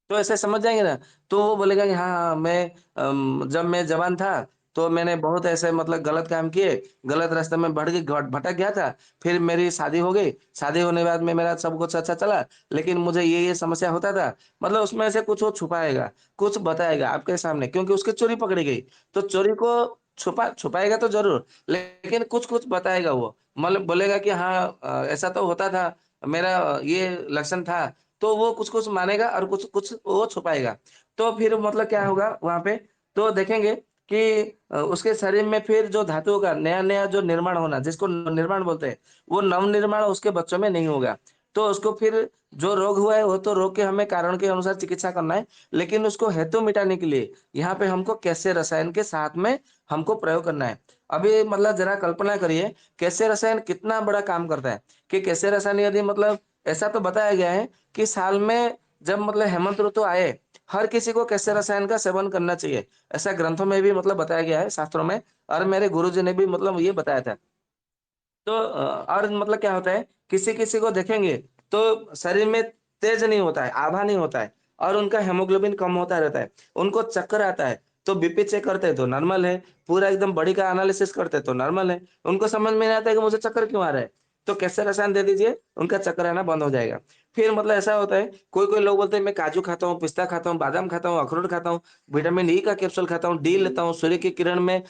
Speaker 3: तो ऐसे समझ जाएँगे ना, तो वो बोलेगा कि हाँ, हाँ, मैं जब मैं जवान था, तो मैंने बहुत ऐसे मतलब गलत काम किए, गलत रास्ते में भटक गया था, फिर मेरी शादी हो गई, शादी होने के बाद में मेरा सब कुछ अच्छा चला, लेकिन मुझे ये समस्या होता था। मतलब उसमें से कुछ वो छुपाएगा, कुछ बताएगा आपके सामने क्योंकि उसकी चोरी पकड़ी गई, तो चोरी को छुपाएगा तो ज़रूर, लेकिन कुछ-कुछ बताएगा वो। मतलब बोलेगा कि हाँ ऐसा तो होता था, मेरा ये लक्षण था, तो वो कुछ-कुछ मानेगा और कुछ-कुछ वो छुपाएगा। तो फिर मतलब क्या होगा वहाँ पे, तो देखेंगे कि उसके शरीर में फिर जो धातुओं का नया-नया जो निर्माण होना, जिसको निर्माण बोलते हैं, वो नव-निर्माण उसके बच्चों में नहीं होगा। तो उसको फिर जो रोग हुआ है, वो तो रोग के हमें कारण के अनुसार चिकित्सा करना है, लेकिन उसको हेतु मिटाने के लिए यहाँ पे हमको कैसे रसायन के साथ में हमको प्रयोग करना है। अभी मतलब ज़रा कल्पना करिए, कैसे रसायन कितना बड़ा काम करता है, कि कैसे रसायन यदि मतलब ऐसा तो बताया गया है कि साल में जब मतलब हेमंत ऋतु आए, हर किसी को कैसे रसायन का सेवन करना चाहिए। ऐसा ग्रंथों में भी मतलब बताया गया है, शास्त्रों में और मेरे गुरुजी ने भी मतलब ये बताया था। तो और मतलब क्या होता है, किसी-किसी को देखेंगे तो शरीर में तेज नहीं होता है, आभा नहीं होता है और उनका हीमोग्लोबिन कम होता रहता है। उनको चक्कर आता है, तो बीपी चेक करते हैं तो नॉर्मल है, पूरा एकदम बॉडी का एनालिसिस करते हैं तो नॉर्मल है। उनको समझ में नहीं आता है कि मुझे चक्कर क्यों आ रहा है, तो कैसे रसायन दे दीजिए, उनका चक्कर आना बंद हो जाएगा। फिर मतलब ऐसा होता है, कोई-कोई लोग बोलते हैं मैं काजू खाता हूँ, पिस्ता खाता हूँ, बादाम खाता हूँ, अखरोट खाता हूँ, विटामिन ई का कैप्सूल खाता हूँ, डी लेता हूँ, सूर्य की किरण में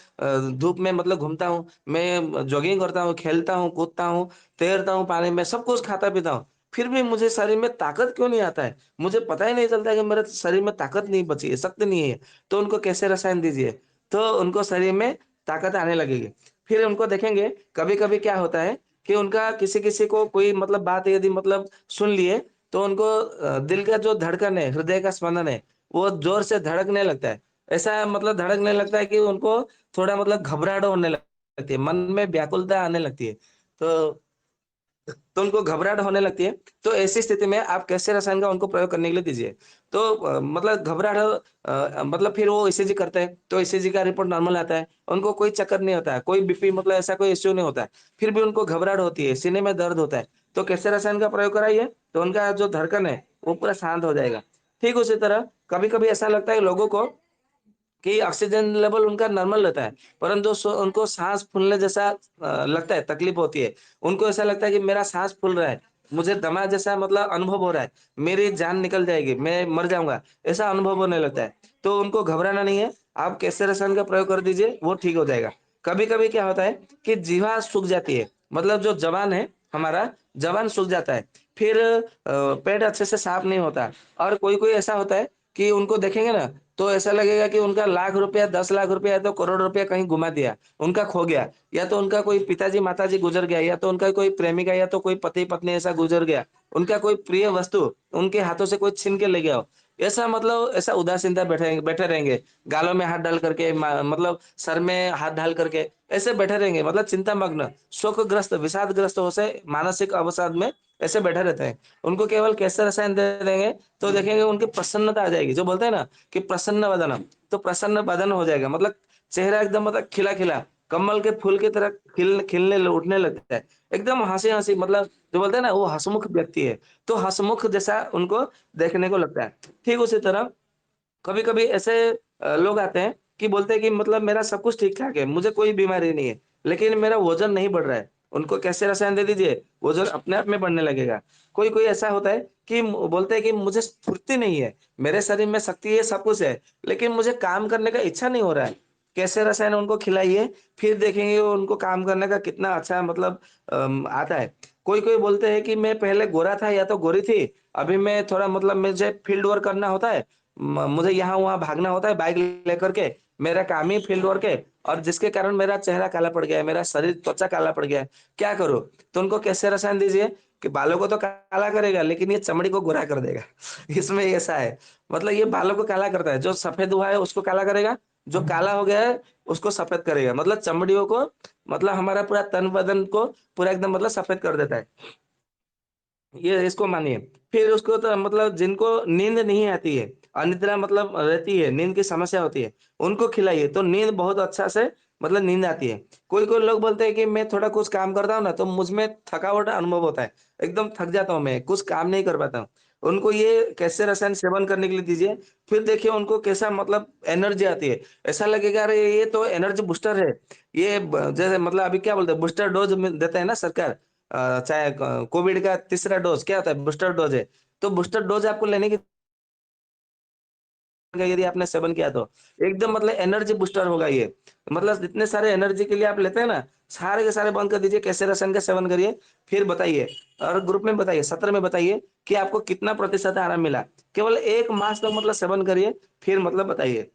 Speaker 3: धूप में मतलब घूमता हूँ, मैं जॉगिंग करता हूँ, खेलता हूँ, कूदता हूँ, तैरता हूँ पानी में, सब कुछ खाता-पीता हूँ। फिर भी मुझे शरीर में ताकत क्यों नहीं आता है? मुझे पता ही नहीं चलता है कि मेरे शरीर में ताकत नहीं बची है, शक्ति नहीं है। तो उनको कैसे रसायन दीजिए? तो उनको शरीर में ताकत आने लगेगी। फिर उनको देखेंगे कभी-कभी क्या होता है कि उनका किसी-किसी को कोई मतलब बात यदि मतलब सुन लिए, तो उनको दिल का जो धड़कन है, हृदय का स्पंदन है, वो ज़ोर से धड़कने लगता है। ऐसा मतलब धड़कने लगता है कि उनको थोड़ा मतलब घबराहट होने लगती है, मन में व्याकुलता आने लगती है। तो उनको घबराहट होने लगती है, तो ऐसी स्थिति में आप कैसे रसायन का उनको प्रयोग करने के लिए दीजिए। तो मतलब घबराहट मतलब फिर वो ईसीजी करते हैं, तो ईसीजी का रिपोर्ट नॉर्मल आता है, उनको कोई चक्कर नहीं होता है, कोई बीपी मतलब ऐसा कोई इश्यू नहीं होता है। फिर भी उनको घबराहट होती है, सीने में दर्द होता है, तो कैसे रसायन का प्रयोग कराइए, तो उनका जो धड़कन है, वो पूरा शांत हो जाएगा। ठीक उसी तरह कभी-कभी ऐसा लगता है लोगों को कि ऑक्सीजन लेवल उनका नॉर्मल रहता है, परंतु उनको साँस फूलने जैसा लगता है, तकलीफ होती है। उनको ऐसा लगता है कि मेरा साँस फूल रहा है, मुझे दमा जैसा मतलब अनुभव हो रहा है, मेरी जान निकल जाएगी, मैं मर जाऊँगा, ऐसा अनुभव होने लगता है। तो उनको घबराना नहीं है, आप कैसे रसायन का प्रयोग कर दीजिए, वो ठीक हो जाएगा। कभी-कभी क्या होता है कि जीवा सूख जाती है, मतलब जो जवान है हमारा, जवान सूख जाता है। फिर पेट अच्छे से साफ नहीं होता और कोई-कोई ऐसा होता है कि उनको देखेंगे ना तो ऐसा लगेगा कि उनका लाख रुपया, 10 लाख रुपया या तो करोड़ रुपया कहीं गुमा दिया, उनका खो गया। या तो उनका कोई पिताजी, माताजी गुज़र गया या तो उनका कोई प्रेमिका या तो कोई पति-पत्नी ऐसा गुज़र गया। उनका कोई प्रिय वस्तु उनके हाथों से कोई छीन के ले गया हो। ऐसा मतलब ऐसा उदासीनता बैठे बैठे रहेंगे, गालों में हाथ डाल करके मतलब सर में हाथ डाल करके ऐसे बैठे रहेंगे मतलब चिंतामग्न, शोकग्रस्त, विषादग्रस्त हो से मानसिक अवसाद में ऐसे बैठे रहते हैं। उनको केवल कैसे रसायन दे देंगे, तो देखेंगे उनकी प्रसन्नता आ जाएगी। जो बोलते हैं ना कि प्रसन्न वदनम, तो प्रसन्न वदन हो जाएगा मतलब चेहरा एकदम मतलब खिला-खिला, कमल के फूल की तरह खिलने उठने लगता है। एकदम हँसी-हँसी मतलब जो बोलते हैं ना वो हँसमुख व्यक्ति है, तो हँसमुख जैसा उनको देखने को लगता है। ठीक उसी तरह कभी-कभी ऐसे लोग आते हैं कि बोलते हैं कि मतलब मेरा सब कुछ ठीक-ठाक है, मुझे कोई बीमारी नहीं है, लेकिन मेरा वज़न नहीं बढ़ रहा है। उनको कैसे रसायन दे दीजिए, वज़न अपने आप में बढ़ने लगेगा। कोई-कोई ऐसा होता है कि बोलते हैं कि मुझे स्फूर्ति नहीं है, मेरे शरीर में शक्ति है, सब कुछ है, लेकिन मुझे काम करने का इच्छा नहीं हो रहा है। कैसे रसायन उनको खिलाइए, फिर देखेंगे उनको काम करने का कितना अच्छा मतलब आता है। कोई-कोई बोलते हैं कि मैं पहले गोरा था या तो गोरी थी, अभी मैं थोड़ा मतलब मुझे फील्ड वर्क करना होता है, मुझे यहाँ-वहाँ भागना होता है बाइक लेकर के, मेरा काम ही फील्ड वर्क है और जिसके कारण मेरा चेहरा काला पड़ गया है, मेरा शरीर त्वचा काला पड़ गया है, क्या करूँ? तो उनको कैसे रसायन दीजिए कि बालों को तो काला करेगा, लेकिन ये चमड़ी को गोरा कर देगा। इसमें ऐसा है, मतलब ये बालों को काला करता है, जो सफ़ेद हुआ है उसको काला करेगा, जो काला हो गया है उसको सफ़ेद करेगा, मतलब चमड़ियों को मतलब हमारा पूरा तन-बदन को पूरा एकदम मतलब सफ़ेद कर देता है। ये इसको मानिए। फिर उसको तो मतलब जिनको नींद नहीं आती है, अनिद्रा मतलब रहती है, नींद की समस्या होती है, उनको खिलाइए तो नींद बहुत अच्छा से मतलब नींद आती है। कोई-कोई लोग बोलते हैं कि मैं थोड़ा कुछ काम करता हूँ ना, तो मुझ में थकावट अनुभव होता है, एकदम थक जाता हूँ मैं, कुछ काम नहीं कर पाता हूँ। उनको ये कैसे रसायन सेवन करने के लिए दीजिए, फिर देखिए उनको कैसा मतलब एनर्जी आती है। ऐसा लगेगा अरे ये तो एनर्जी बूस्टर है। ये ब जैसे मतलब अभी क्या बोलते हैं बूस्टर डोज़ में देते हैं ना सरकार चाहे क कोविड का तीसरा डोज़ क्या होता है बूस्टर डोज़ है। तो बूस्टर डोज़ आपको लेने की का यदि आपने सेवन किया तो, एकदम मतलब एनर्जी बूस्टर होगा ये। मतलब इतने सारे एनर्जी के लिए आप लेते हैं ना, सारे के सारे बंद कर दीजिए, कैसे रसायन का सेवन करिए, फिर बताइए और ग्रुप में बताइए, सत्र में बताइए कि आपको कितना प्रतिशत आराम मिला। केवल 1 मास तक मतलब सेवन करिए, फिर मतलब बताइए।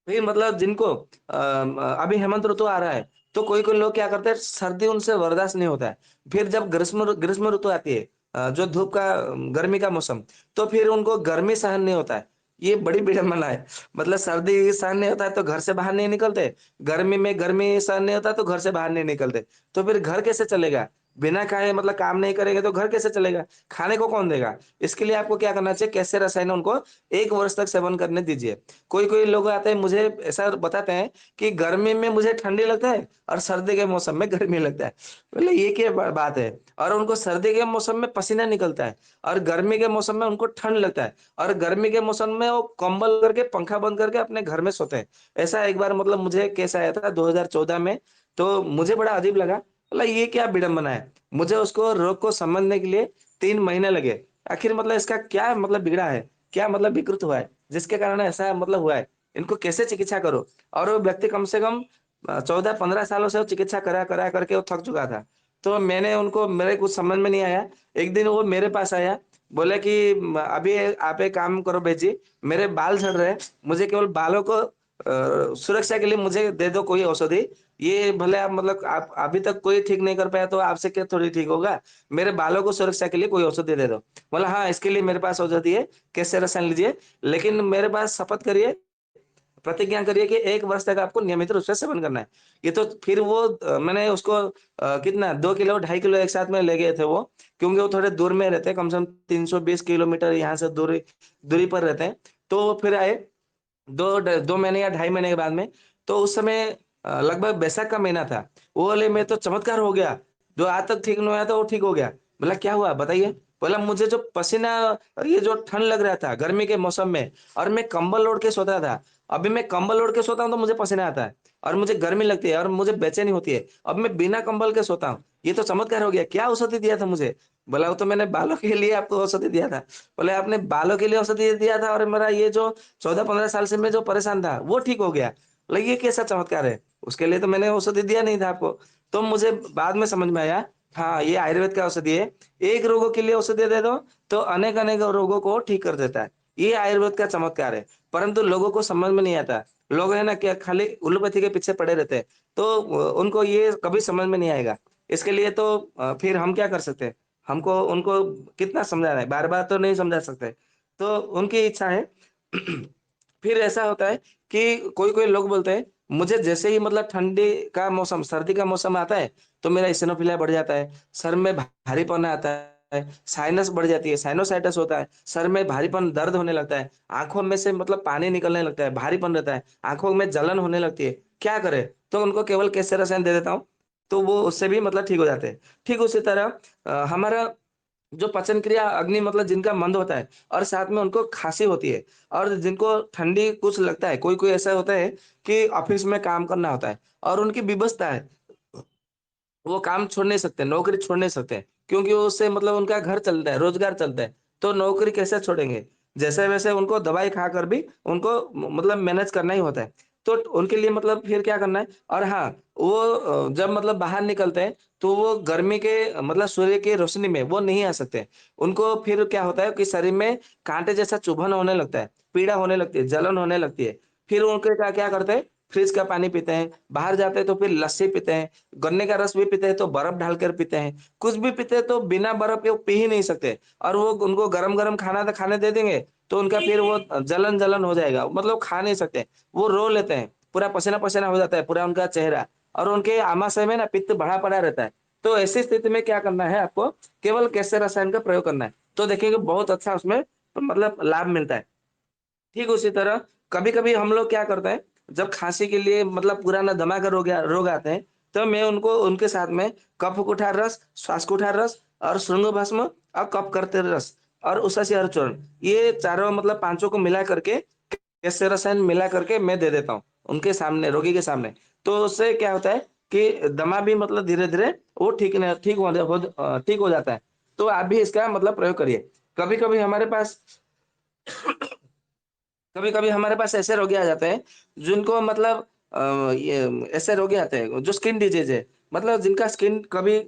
Speaker 3: फिर मतलब जिनको अभी हेमंत ऋतु आ रहा है, तो कोई-कोई लोग क्या करते हैं, सर्दी उनसे बर्दाश्त नहीं होता है। फिर जब ग्रीष्म ऋतु आती है जो धूप का गर्मी का मौसम, तो फिर उनको गर्मी सहन नहीं होता है। ये बड़ी विडंबना है। मतलब सर्दी सहन नहीं होता है, तो घर से बाहर नहीं निकलते, गर्मी में गर्मी सहन नहीं होता है, तो घर से बाहर नहीं निकलते। तो फिर घर कैसे चलेगा? बिना खाए मतलब काम नहीं करेंगे तो घर कैसे चलेगा? खाने को कौन देगा? इसके लिए आपको क्या करना चाहिए, कैसे रसायन उनको 1 वर्ष तक सेवन करने दीजिए। कोई-कोई लोग आते हैं मुझे ऐसा बताते हैं कि गर्मी में मुझे ठंडी लगता है और सर्दी के मौसम में गर्मी लगता है। बोले ये क्या बात है? और उनको सर्दी के मौसम में पसीना निकलता है और गर्मी के मौसम में उनको ठंड लगता है और गर्मी के मौसम में वो कंबल करके, पंखा बंद करके अपने घर में सोते हैं। ऐसा एक बार मतलब मुझे केस आया था 2014 में, तो मुझे बड़ा अजीब लगा। बोला ये क्या विडंबना है? मुझे उसको रोग को समझने के लिए 3 महीने लगे। आखिर मतलब इसका क्या मतलब बिगड़ा है? क्या मतलब विकृत हुआ है? जिसके कारण ऐसा मतलब हुआ है। इनको कैसे चिकित्सा करो? और वो व्यक्ति कम से कम 14-15 सालों से वो चिकित्सा करा करके वो थक चुका था। तो मैंने उनको मेरे कुछ समझ में नहीं आया। एक दिन वो मेरे पास आया, बोला कि अभी आप एक काम करो बेटी, मेरे बाल झड़ रहे हैं, मुझे केवल बालों को सुरक्षा के लिए मुझे दे दो कोई औषधि। ये भले आप मतलब आप अभी तक कोई ठीक नहीं कर पाया तो आपसे क्या थोड़ी ठीक होगा? मेरे बालों को सुरक्षा के लिए कोई औषधि दे दो। बोला हाँ, इसके लिए मेरे पास औषधि है, कैसे रसायन लीजिए, लेकिन मेरे पास शपथ करिए, प्रतिज्ञा करिए कि 1 वर्ष तक आपको नियमित रूप से सेवन करना है। ये तो फिर वो मैंने उसको कितना 2 किलो, 2.5 किलो एक साथ में ले गए थे वो, क्योंकि वो थोड़े दूर में रहते हैं, कम से कम 320 किलोमीटर यहाँ से दूरी दूरी पर रहते हैं। तो वो फिर आए 2 महीने या 2.5 महीने के बाद में, तो उस समय लगभग बैसाख का महीना था। वो बोले मैं तो चमत्कार हो गया, जो आज तक ठीक नहीं हुआ था वो ठीक हो गया। बोला क्या हुआ बताइए? बोला मुझे जो पसीना ये जो ठंड लग रहा था गर्मी के मौसम में और मैं कंबल ओढ़ के सोता था। अभी मैं कंबल ओढ़ के सोता हूँ तो मुझे पसीना आता है और मुझे गर्मी लगती है और मुझे बेचैनी होती है। अब मैं बिना कंबल के सोता हूँ। ये तो चमत्कार हो गया। क्या औषधि दिया था मुझे? बोला वो तो मैंने बालों के लिए आपको औषधि दिया था। बोले आपने बालों के लिए औषधि दिया था और मेरा ये जो 14-15 साल से मैं जो परेशान था, वो ठीक हो गया। बोला ये कैसा चमत्कार है? उसके लिए तो मैंने औषधि दिया नहीं था आपको। तो मुझे बाद में समझ में आया, हाँ, ये आयुर्वेद का औषधि है। एक रोगों के लिए औषधि दे दो, तो अनेक-अनेक रोगों को ठीक कर देता है। ये आयुर्वेद का चमत्कार है, परंतु लोगों को समझ में नहीं आता। लोग है ना क्या खाली एलोपैथी के पीछे पड़े रहते हैं, तो उनको ये कभी समझ में नहीं आएगा। इसके लिए तो फिर हम क्या कर सकते हैं? हमको उनको कितना समझाना है, बार-बार तो नहीं समझा सकते। तो उनकी इच्छा है। फिर ऐसा होता है कि कोई-कोई लोग बोलते हैं, मुझे जैसे ही मतलब ठंडी का मौसम, सर्दी का मौसम आता है, तो मेरा इसिनोफिलिया बढ़ जाता है, सर में भारीपन आता है, साइनस बढ़ जाती है, साइनोसाइटिस होता है, सर में भारीपन दर्द होने लगता है, आँखों में से मतलब पानी निकलने लगता है, भारीपन रहता है, आँखों में जलन होने लगती है। क्या करें? तो उनको केवल केसर रसायन दे देता हूँ, तो वो उससे भी मतलब ठीक हो जाते हैं। ठीक उसी तरह हमारा जो पाचन क्रिया अग्नि मतलब जिनका मंद होता है और साथ में उनको खाँसी होती है और जिनको ठंडी कुछ लगता है, कोई-कोई ऐसा होता है कि ऑफ़िस में काम करना होता है और उनकी विवशता है। वो काम छोड़ नहीं सकते, नौकरी छोड़ नहीं सकते, क्योंकि उससे मतलब उनका घर चलता है, रोज़गार चलता है, तो नौकरी कैसे छोड़ेंगे? जैसे-वैसे उनको दवाई खाकर भी उनको मतलब मैनेज करना ही होता है। तो उनके लिए मतलब फिर क्या करना है और हाँ, वो जब मतलब बाहर निकलते हैं, तो वो गर्मी के मतलब सूर्य की रोशनी में वो नहीं आ सकते। उनको फिर क्या होता है कि शरीर में काँटे जैसा चुभन होने लगता है, पीड़ा होने लगती है, जलन होने लगती है। फिर उनके क्या क्या करते हैं, फ्रिज का पानी पीते हैं, बाहर जाते हैं तो फिर लस्सी पीते हैं, गन्ने का रस भी पीते हैं तो बर्फ डालकर पीते हैं। कुछ भी पीते हैं तो बिना बर्फ के वो पी ही नहीं सकते और वो उनको गरम-गरम खाना तो खाने दे देंगे, तो उनका फिर वो जलन-जलन हो जाएगा, मतलब खा नहीं सकते। वो रो लेते हैं, पूरा पसीना-पसीना हो जाता है पूरा उनका चेहरा और उनके आमाशय में ना पित्त भरा पड़ा रहता है। तो ऐसी स्थिति में क्या करना है आपको, केवल केसर रसायन का प्रयोग करना है। तो देखिए कि बहुत अच्छा उसमें मतलब लाभ मिलता है। ठीक उसी तरह कभी-कभी हम लोग क्या करते हैं, जब खाँसी के लिए मतलब पुराना दमा का रोग आते हैं, तो मैं उनको उनके साथ में कफकुठार रस, श्वासकुठार रस और शृंग भस्म और कफकर्तेल रस और उषासी हर चूर्ण, ये चारों मतलब पाँचों को मिला करके कैसे रसायन मिला करके मैं दे देता हूँ, उनके सामने, रोगी के सामने। तो उससे क्या होता है कि दमा भी मतलब धीरे-धीरे वो ठीक हो जाता है। तो आप भी इसका मतलब प्रयोग करिए। कभी-कभी हमारे पास कभी-कभी हमारे पास ऐसे रोगी आ जाते हैं, जिनको मतलब ये ऐसे रोगी आते हैं, जो स्किन डिजीज़ है। मतलब जिनका स्किन कभी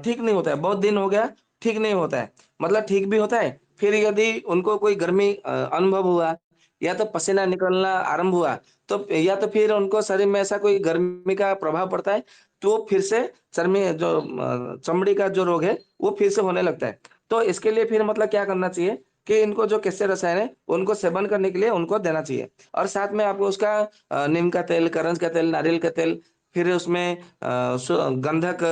Speaker 3: ठीक नहीं होता है, बहुत दिन हो गया, ठीक नहीं होता है। मतलब ठीक भी होता है, फिर यदि उनको कोई गर्मी अनुभव हुआ या तो पसीना निकलना आरंभ हुआ, तो या तो फिर उनको शरीर में ऐसा कोई गर्मी का प्रभाव पड़ता है, तो फिर से चमड़ी का जो रोग है, वो फिर से होने लगता है। तो इसके लिए फिर मतलब क्या करना चाहिए कि इनको जो कैसे रसायन है, उनको सेवन करने के लिए उनको देना चाहिए और साथ में आपको उसका नीम का तेल, करंज का तेल, नारियल का तेल, फिर उसमें गंधक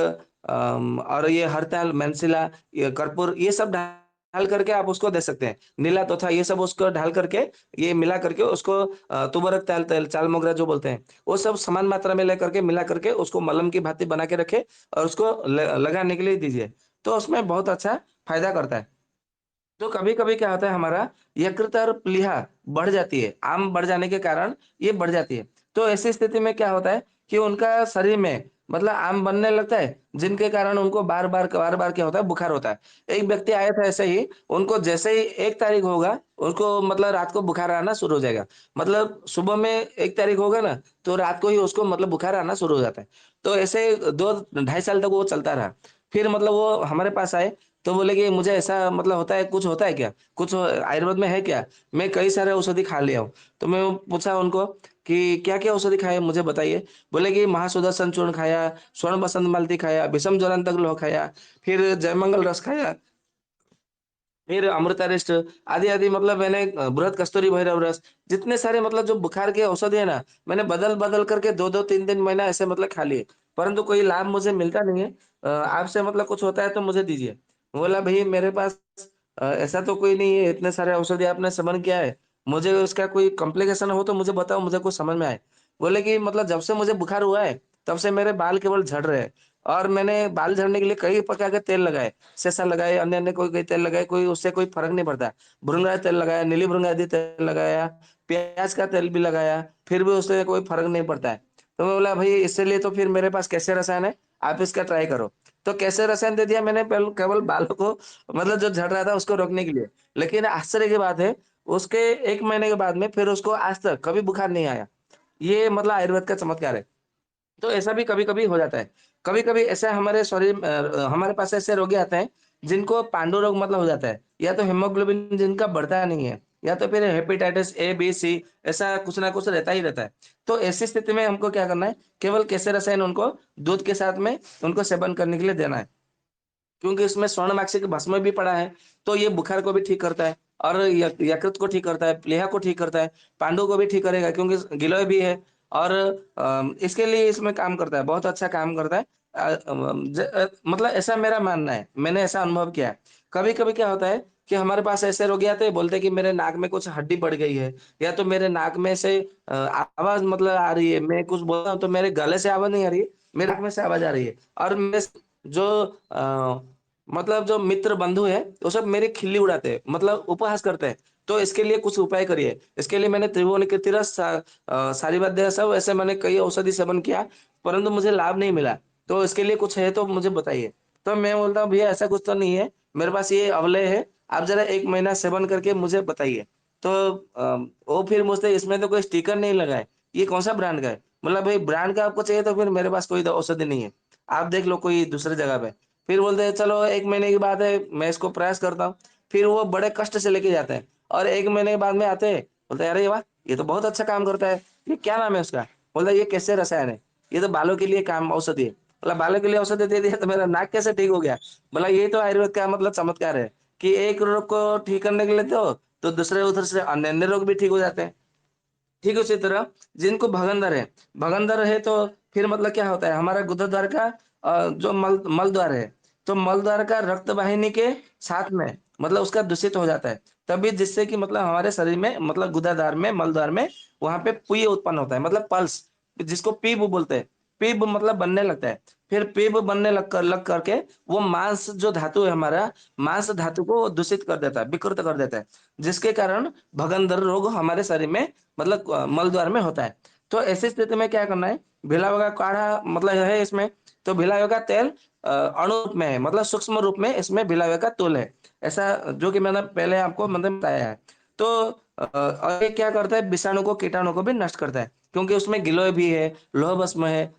Speaker 3: और ये हरताल, मेंसिला, ये कर्पूर, ये सब डाल करके आप उसको दे सकते हैं। नीला तोथा ये सब उसको डाल करके, ये मिला करके उसको तुबरक ताल तेल, चाल मोगरा जो बोलते हैं, वो सब समान मात्रा में लेकर के, मिला करके उसको मलहम की भांति बना के रखें और उसको लगाने के लिए दीजिए। तो उसमें बहुत अच्छा फ़ायदा करता है। तो कभी-कभी क्या होता है हमारा यकृत और प्लीहा बढ़ जाती है, आम बढ़ जाने के कारण ये बढ़ जाती है। तो ऐसी स्थिति में क्या होता है कि उनका शरीर में मतलब आम बनने लगता है, जिनके कारण उनको बार-बार क्या होता है बुखार होता है। एक व्यक्ति आया था ऐसे ही, उनको जैसे ही 1 तारीख होगा, उसको मतलब रात को बुखार आना शुरू हो जाएगा। मतलब सुबह में 1 तारीख होगा ना, तो रात को ही उसको मतलब बुखार आना शुरू हो जाता है। तो ऐसे 2 ढाई साल तक वो चलता रहा। फिर मतलब वो हमारे पास आए तो बोले कि मुझे ऐसा मतलब होता है, कुछ होता है क्या? कुछ आयुर्वेद में है क्या? मैं कई सारे औषधि खा लिया हूँ। तो मैं पूछा उनको कि क्या-क्या औषधि खाए मुझे बताइए? बोले कि महासुदर्शन चूर्ण खाया, स्वर्ण बसंत मालती खाया, विषम ज्वरांतक लौह खाया, फिर जयमंगल रस खाया, फिर अमृतारिष्ट आदि-आदि मतलब मैंने बृहद कस्तूरी भैरव रस, जितने सारे मतलब जो बुखार के औषधि है ना, मैंने बदल-बदल करके 2-2 3-3 महीना ऐसे मतलब खा लिए, परंतु कोई लाभ मुझे मिलता नहीं है। आपसे मतलब कुछ होता है तो मुझे दीजिए। बोला भई मेरे पास ऐसा तो कोई नहीं है, इतने सारे औषधि आपने सेवन किया है, मुझे उसका कोई कॉम्प्लिकेशन हो तो मुझे बताओ, मुझे कुछ समझ में आए। बोले कि मतलब जब से मुझे बुखार हुआ है, तब से मेरे बाल केवल झड़ रहे हैं और मैंने बाल झड़ने के लिए कई प्रकार के तेल लगाए। सेसा लगाए, अन्य-अन्य कोई-कोई तेल लगाए, कोई उससे कोई फ़र्क नहीं पड़ता। भृंगराज तेल लगाया, नीली भृंगादि तेल लगाया, प्याज़ का तेल भी लगाया, फिर भी उससे कोई फ़र्क नहीं पड़ता है। तो मैं बोला भई इसके लिए तो फिर मेरे पास कैसे रसायन है, आप इसका ट्राई करो। तो कैसे रसायन दे दिया मैंने केवल बालों को मतलब जो झड़ रहा था उसको रोकने के लिए। लेकिन आश्चर्य की बात है, उसके 1 महीने के बाद में फिर उसको आज तक कभी बुखार नहीं आया। ये मतलब आयुर्वेद का चमत्कार है। तो ऐसा भी कभी-कभी हो जाता है। कभी-कभी ऐसा हमारे शरीर हमारे पास ऐसे रोगी आते हैं, जिनको पांडु रोग मतलब हो जाता है, या तो हीमोग्लोबिन जिनका बढ़ता नहीं है, या तो फिर हेपेटाइटिस ए, बी, सी ऐसा कुछ ना कुछ रहता ही रहता है। तो ऐसी स्थिति में हमको क्या करना है, केवल कैसे रसायन उनको दूध के साथ में उनको सेवन करने के लिए देना है। क्योंकि इसमें स्वर्णमाक्षी का भस्म भी पड़ा है, तो ये बुखार को भी ठीक करता है और यकृत को ठीक करता है, प्लीहा को ठीक करता है, पांडु को भी ठीक करेगा क्योंकि गिलोय भी है और इसके लिए इसमें काम करता है, बहुत अच्छा काम करता है। मतलब ऐसा मेरा मानना है, मैंने ऐसा अनुभव किया है। कभी-कभी क्या होता है कि हमारे पास ऐसे रोगी आते हैं, बोलते हैं कि मेरे नाक में कुछ हड्डी बढ़ गई है या तो मेरे नाक में से आवाज़ मतलब आ रही है, मैं कुछ बोल रहा हूँ तो मेरे गले से आवाज़ नहीं आ रही है, मेरे नाक में से आवाज़ आ रही है और मेरे जो मतलब जो मित्र बंधु हैं, वो सब मेरी खिल्ली उड़ाते हैं, मतलब उपहास करते हैं। तो इसके लिए कुछ उपाय करिए। इसके लिए मैंने त्रिभुवन कीर्तिरस सारीवध्य सब ऐसे मैंने कई औषधि सेवन किया, परंतु मुझे लाभ नहीं मिला। तो इसके लिए कुछ है तो मुझे बताइए। तो मैं बोलता हूँ भैया ऐसा कुछ तो नहीं है, मेरे पास ये अवलेह है, आप ज़रा 1 महीना सेवन करके मुझे बताइए। तो वो फिर मुझसे इसमें तो कोई स्टिकर नहीं लगा है, ये कौन-सा ब्रांड का है? मतलब भई ब्रांड का आपको चाहिए तो फिर मेरे पास कोई द औषधि नहीं है। आप देख लो कोई दूसरी जगह पे। फिर बोलते हैं चलो 1 महीने की बात है, मैं इसको प्रयास करता हूँ। फिर वो बड़े कष्ट से लेके जाते हैं और 1 महीने के बाद में आते हैं, बोलते हैं, "अरे वाह! ये तो बहुत अच्छा काम करता है। ये क्या नाम है उसका?" बोलता है, "ये कैसे रसायन है? ये तो बालों के लिए काम औषधि है।" बोला, "बालों के लिए औषधि दे दिया तो मेरा नाक कैसे ठीक हो गया?" बोला, "ये तो आयुर्वेद का मतलब चमत्कार है कि एक रोग को ठीक करने के लिए दो, तो दूसरे उधर से अन्य-अन्य रोग भी ठीक हो जाते हैं।" ठीक उसी तरह जिनको भगंदर है तो फिर मतलब क्या होता है हमारा गुदद्वार का जो मल मल द्वार है, तो मल द्वार का रक्त वाहिनी के साथ में मतलब उसका दूषित हो जाता है, तभी जिससे कि मतलब हमारे शरीर में मतलब गुदाद्वार में, मलद्वार में वहाँ पे पुय उत्पन्न होता है, मतलब पल्स, जिसको पीप बोलते हैं। पीप मतलब बनने लगता है। फिर पीप बनने लग करके वो मांस जो धातु है हमारा, मांस धातु को दूषित कर देता है, विकृत कर देता है, जिसके कारण भगंदर रोग हमारे शरीर में मतलब मलद्वार में होता है। तो ऐसी स्थिति में क्या करना है, भिलावे का काढ़ा मतलब है इसमें, तो भिलावे का तेल अणु रूप में है, मतलब सूक्ष्म रूप में इसमें भिलावे का तूल है। ऐसा जो कि मैंने पहले आपको मतलब बताया है। तो और ये क्या करता है, विषाणु को, कीटाणु को भी नष्ट करता है, क्योंकि उसमें गिलोय भी है, लोह भस्म है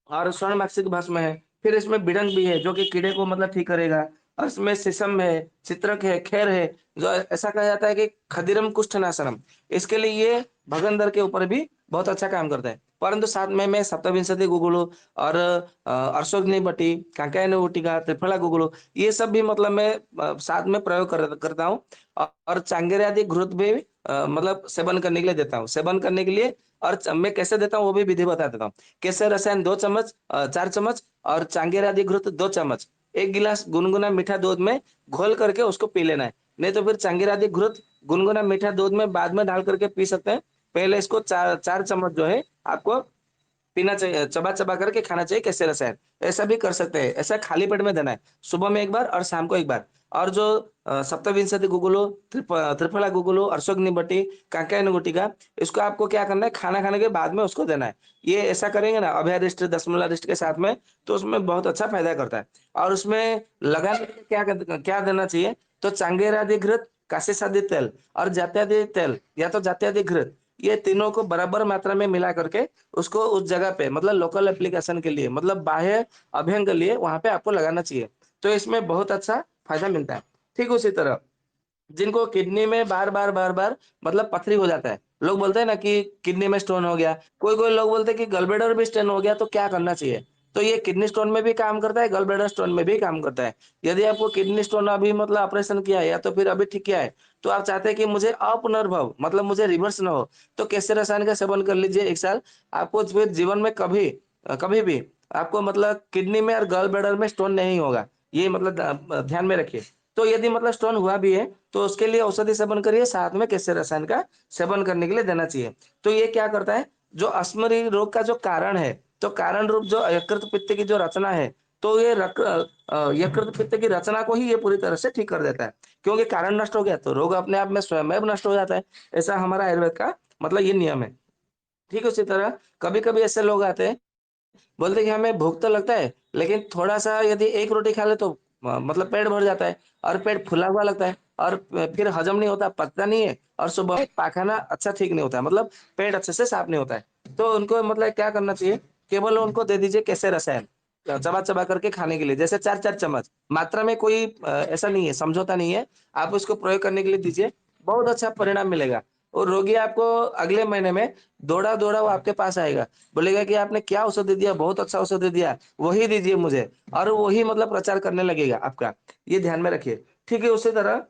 Speaker 3: और स्वर्ण माक्षिक भस्म है। फिर इसमें बिडंग भी है जो कि कीड़े को मतलब ठीक करेगा, और इसमें शीशम है, चित्रक है, खेर है, जो ऐसा कहा जाता है कि खदिरम कुष्ठनाशनम, इसके लिए ये भगंदर के ऊपर भी बहुत अच्छा काम करता है। परंतु साथ में मैं सप्तविंशति गुगुलु और अर्शोग्नि बटी, कांकायन गुटिका, त्रिफला गुगुलु, ये सब भी मतलब मैं साथ में प्रयोग करता हूँ। और चांगेर आदि घृत भी मतलब सेवन करने के लिए देता हूँ, सेवन करने के लिए। और मैं कैसे देता हूँ वो भी विधि बता देता हूँ। केसर रसायन 2 चम्मच, 4 चम्मच, और चांगेर आदि घृत 2 चम्मच, 1 गिलास गुनगुना मीठा दूध में घोल करके उसको पी लेना है। नहीं तो फिर चांगेर आदि घृत गुनगुना मीठा दूध में बाद में डाल करके पी सकते हैं। पहले इसको 4 चम्मच जो है आपको पीना चाहिए, चबा-चबा करके खाना चाहिए कैसे रसायन। ऐसा भी कर सकते हैं, ऐसा खाली पेट में देना है। सुबह में 1 बार और शाम को 1 बार। और जो सप्तविंशति गुगुलो, त्रिफला गुगुलो, अर्शोग्नि बटी, कांकेयन गुटिका, इसको आपको क्या करना है, खाना खाने के बाद में उसको देना है। ये ऐसा करेंगे ना अभयारिष्ट, दशमूलारिष्ट के साथ में, तो उसमें बहुत अच्छा फ़ायदा करता है। और उसमें लगाने के लिए क्या देना चाहिए, तो चांगेर घृत, काशीसादी तेल और जात्यादि तेल या तो जात्यादि घृत, ये तीनों को बराबर मात्रा में मिला करके उसको उस जगह पे मतलब लोकल एप्लीकेशन के लिए, मतलब बाह्य अभ्यंग के लिए वहाँ पे आपको लगाना चाहिए। तो इसमें बहुत अच्छा फ़ायदा मिलता है। ठीक उसी तरह जिनको किडनी में बार-बार मतलब पथरी हो जाता है। लोग बोलते हैं ना कि किडनी में स्टोन हो गया। कोई-कोई लोग बोलते हैं कि गलब्लैडर भी स्टोन हो गया, तो क्या करना चाहिए? तो ये किडनी स्टोन में भी काम करता है, गलब्लैडर स्टोन में भी काम करता है। यदि आपको किडनी स्टोन अभी मतलब ऑपरेशन किया है या तो फिर अभी ठीक किया है, तो आप चाहते हैं कि मुझे अपुनर्भव मतलब मुझे रिवर्स ना हो, तो कैसे रसायन का सेवन कर लीजिए 1 साल। आपको फिर जीवन में कभी भी आपको मतलब किडनी में और गॉल ब्लैडर में स्टोन नहीं होगा। ये मतलब ध्यान में रखिए। तो यदि मतलब स्टोन हुआ भी है, तो उसके लिए औषधि सेवन करिए, साथ में कैसे रसायन का सेवन करने के लिए देना चाहिए। तो ये क्या करता है, जो अश्मरी रोग का जो कारण है, तो कारण रूप जो यकृत पित्त की जो रचना है, तो ये यकृत पित्त की रचना को ही ये पूरी तरह से ठीक कर देता है। क्योंकि कारण नष्ट हो गया, तो रोग अपने आप में स्वयं नष्ट हो जाता है। ऐसा हमारा आयुर्वेद का मतलब ये नियम है। ठीक उसी तरह कभी-कभी ऐसे लोग आते हैं, बोलते हैं कि हमें भूख तो लगता है, लेकिन थोड़ा-सा यदि 1 रोटी खा ले तो मतलब पेट भर जाता है और पेट फूला हुआ लगता है और फिर हजम नहीं होता, पचता नहीं है और सुबह में पाखाना अच्छा ठीक नहीं होता है, मतलब पेट अच्छे से साफ नहीं होता है। तो उनको मतलब क्या करना चाहिए, केवल उनको दे दीजिए कैसे रसायन, चबा-चबा करके खाने के लिए, जैसे 4-4 चम्मच, मात्रा में कोई ऐसा नहीं है, समझौता नहीं है, आप उसको प्रयोग करने के लिए दीजिए, बहुत अच्छा परिणाम मिलेगा। और रोगी आपको अगले महीने में दौड़ा-दौड़ा वो आपके पास आएगा। बोलेगा कि आपने क्या औषधि दिया, बहुत अच्छा औषधि दिया, वही दीजिए मुझे, और वही मतलब प्रचार करने लगेगा आपका। ये ध्यान में रखिए। ठीक है, उसी तरह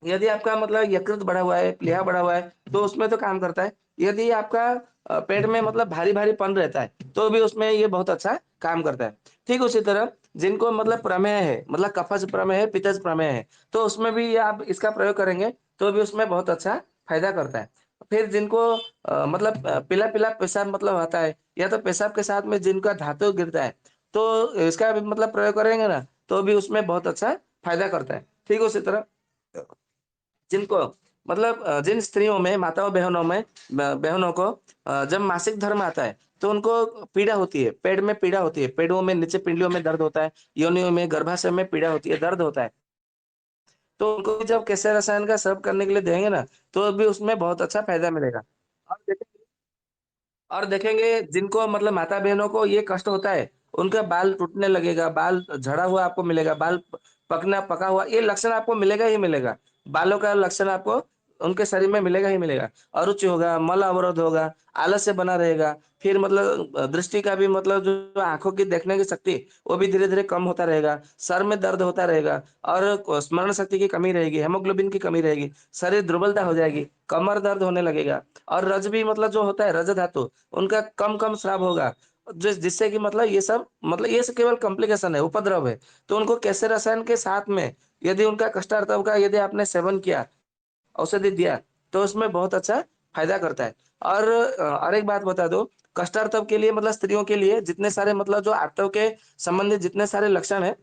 Speaker 3: यदि आपका मतलब यकृत बढ़ा हुआ है, प्लीहा बढ़ा हुआ है, तो उसमें तो काम करता है। यदि आपका पेट में मतलब भारी-भारीपन रहता है, तो भी उसमें ये बहुत अच्छा काम करता है। ठीक उसी तरह जिनको मतलब प्रमेह है, मतलब कफज प्रमेह है, पित्तज प्रमेह है, तो उसमें भी आप इसका प्रयोग करेंगे, तो भी उसमें बहुत अच्छा फ़ायदा करता है। फिर जिनको मतलब पीला-पीला पेशाब मतलब आता है, या तो पेशाब के साथ में जिनका धातु गिरता है, तो इसका भी मतलब प्रयोग करेंगे ना, तो भी उसमें बहुत अच्छा फ़ायदा करता है। ठीक उसी तरह जिनको मतलब जिन स्त्रियों में, माताओं-बहनों में बहनों को जब मासिक धर्म आता है, तो उनको पीड़ा होती है, पेट में पीड़ा होती है, पेड़ों में, नीचे पिंडलियों में दर्द होता है, योनियों में, गर्भाशय में पीड़ा होती है, दर्द होता है। तो उनको भी जब कैसे रसायन का सेवन करने के लिए देंगे ना, तो भी उसमें बहुत अच्छा फ़ायदा मिलेगा। और देखेंगे और देखेंगे जिनको मतलब माता-बहनों को ये कष्ट होता है, उनका बाल टूटने लगेगा, बाल झड़ा हुआ आपको मिलेगा, बाल पकना पका हुआ, ये लक्षण आपको मिलेगा ही मिलेगा। बालों का लक्षण आपको उनके शरीर में मिलेगा ही मिलेगा। अरुचि होगा, मल अवरोध होगा, आलस्य बना रहेगा, फिर मतलब दृष्टि का भी मतलब जो आँखों की देखने की शक्ति, वो भी धीरे-धीरे कम होता रहेगा, सर में दर्द होता रहेगा और स्मरण शक्ति की कमी रहेगी, हीमोग्लोबिन की कमी रहेगी, शरीर दुर्बलता हो जाएगी, कमर दर्द होने लगेगा और रज भी मतलब जो होता है रज धातु, उनका कम-कम स्राव होगा। जिससे कि मतलब ये सब मतलब ये सब केवल कॉम्प्लिकेशन है, उपद्रव है। तो उनको कैसे रसायन के साथ में यदि उनका कष्टार्तव का यदि आपने सेवन किया, औषधि दिया, तो उसमें बहुत अच्छा फ़ायदा करता है। और एक बात बता दूँ, कष्टार्तव के लिए मतलब स्त्रियों के लिए जितने सारे मतलब जो आर्तव के संबंधित जितने सारे लक्षण हैं,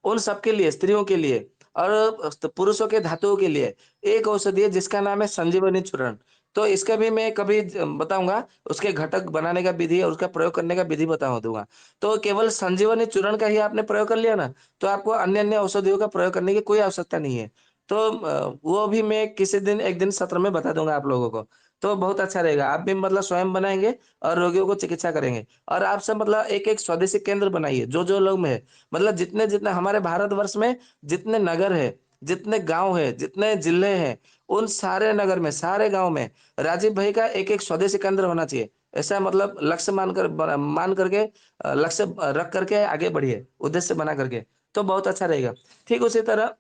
Speaker 3: उन सबके लिए, स्त्रियों के लिए और पुरुषों के धातुओं के लिए एक औषधि है जिसका नाम है संजीवनी चूर्ण। तो इसका भी मैं कभी बताऊँगा, उसके घटक बनाने का विधि और उसका प्रयोग करने का विधि बता दूँगा। तो केवल संजीवनी चूर्ण का ही आपने प्रयोग कर लिया ना, तो आपको अन्य-अन्य औषधियों का प्रयोग करने की कोई आवश्यकता नहीं है। तो वो भी मैं किसी दिन एक दिन सत्र में बता दूँगा आप लोगों को। तो बहुत अच्छा रहेगा। आप भी मतलब स्वयं बनाएँगे और रोगियों को चिकित्सा करेंगे। और आप सब मतलब एक-एक स्वदेशी केंद्र बनाइए, जो-जो लोग में है। मतलब जितने-जितने हमारे भारतवर्ष में जितने नगर है, जितने गाँव है, जितने जिले हैं, उन सारे नगर में, सारे गाँव में राजीव भाई का एक-एक स्वदेशी केंद्र होना चाहिए। ऐसा मतलब लक्ष्य मान करके लक्ष्य रख करके आगे बढ़िए, उद्देश्य बना करके, तो बहुत अच्छा रहेगा। ठीक उसी तरह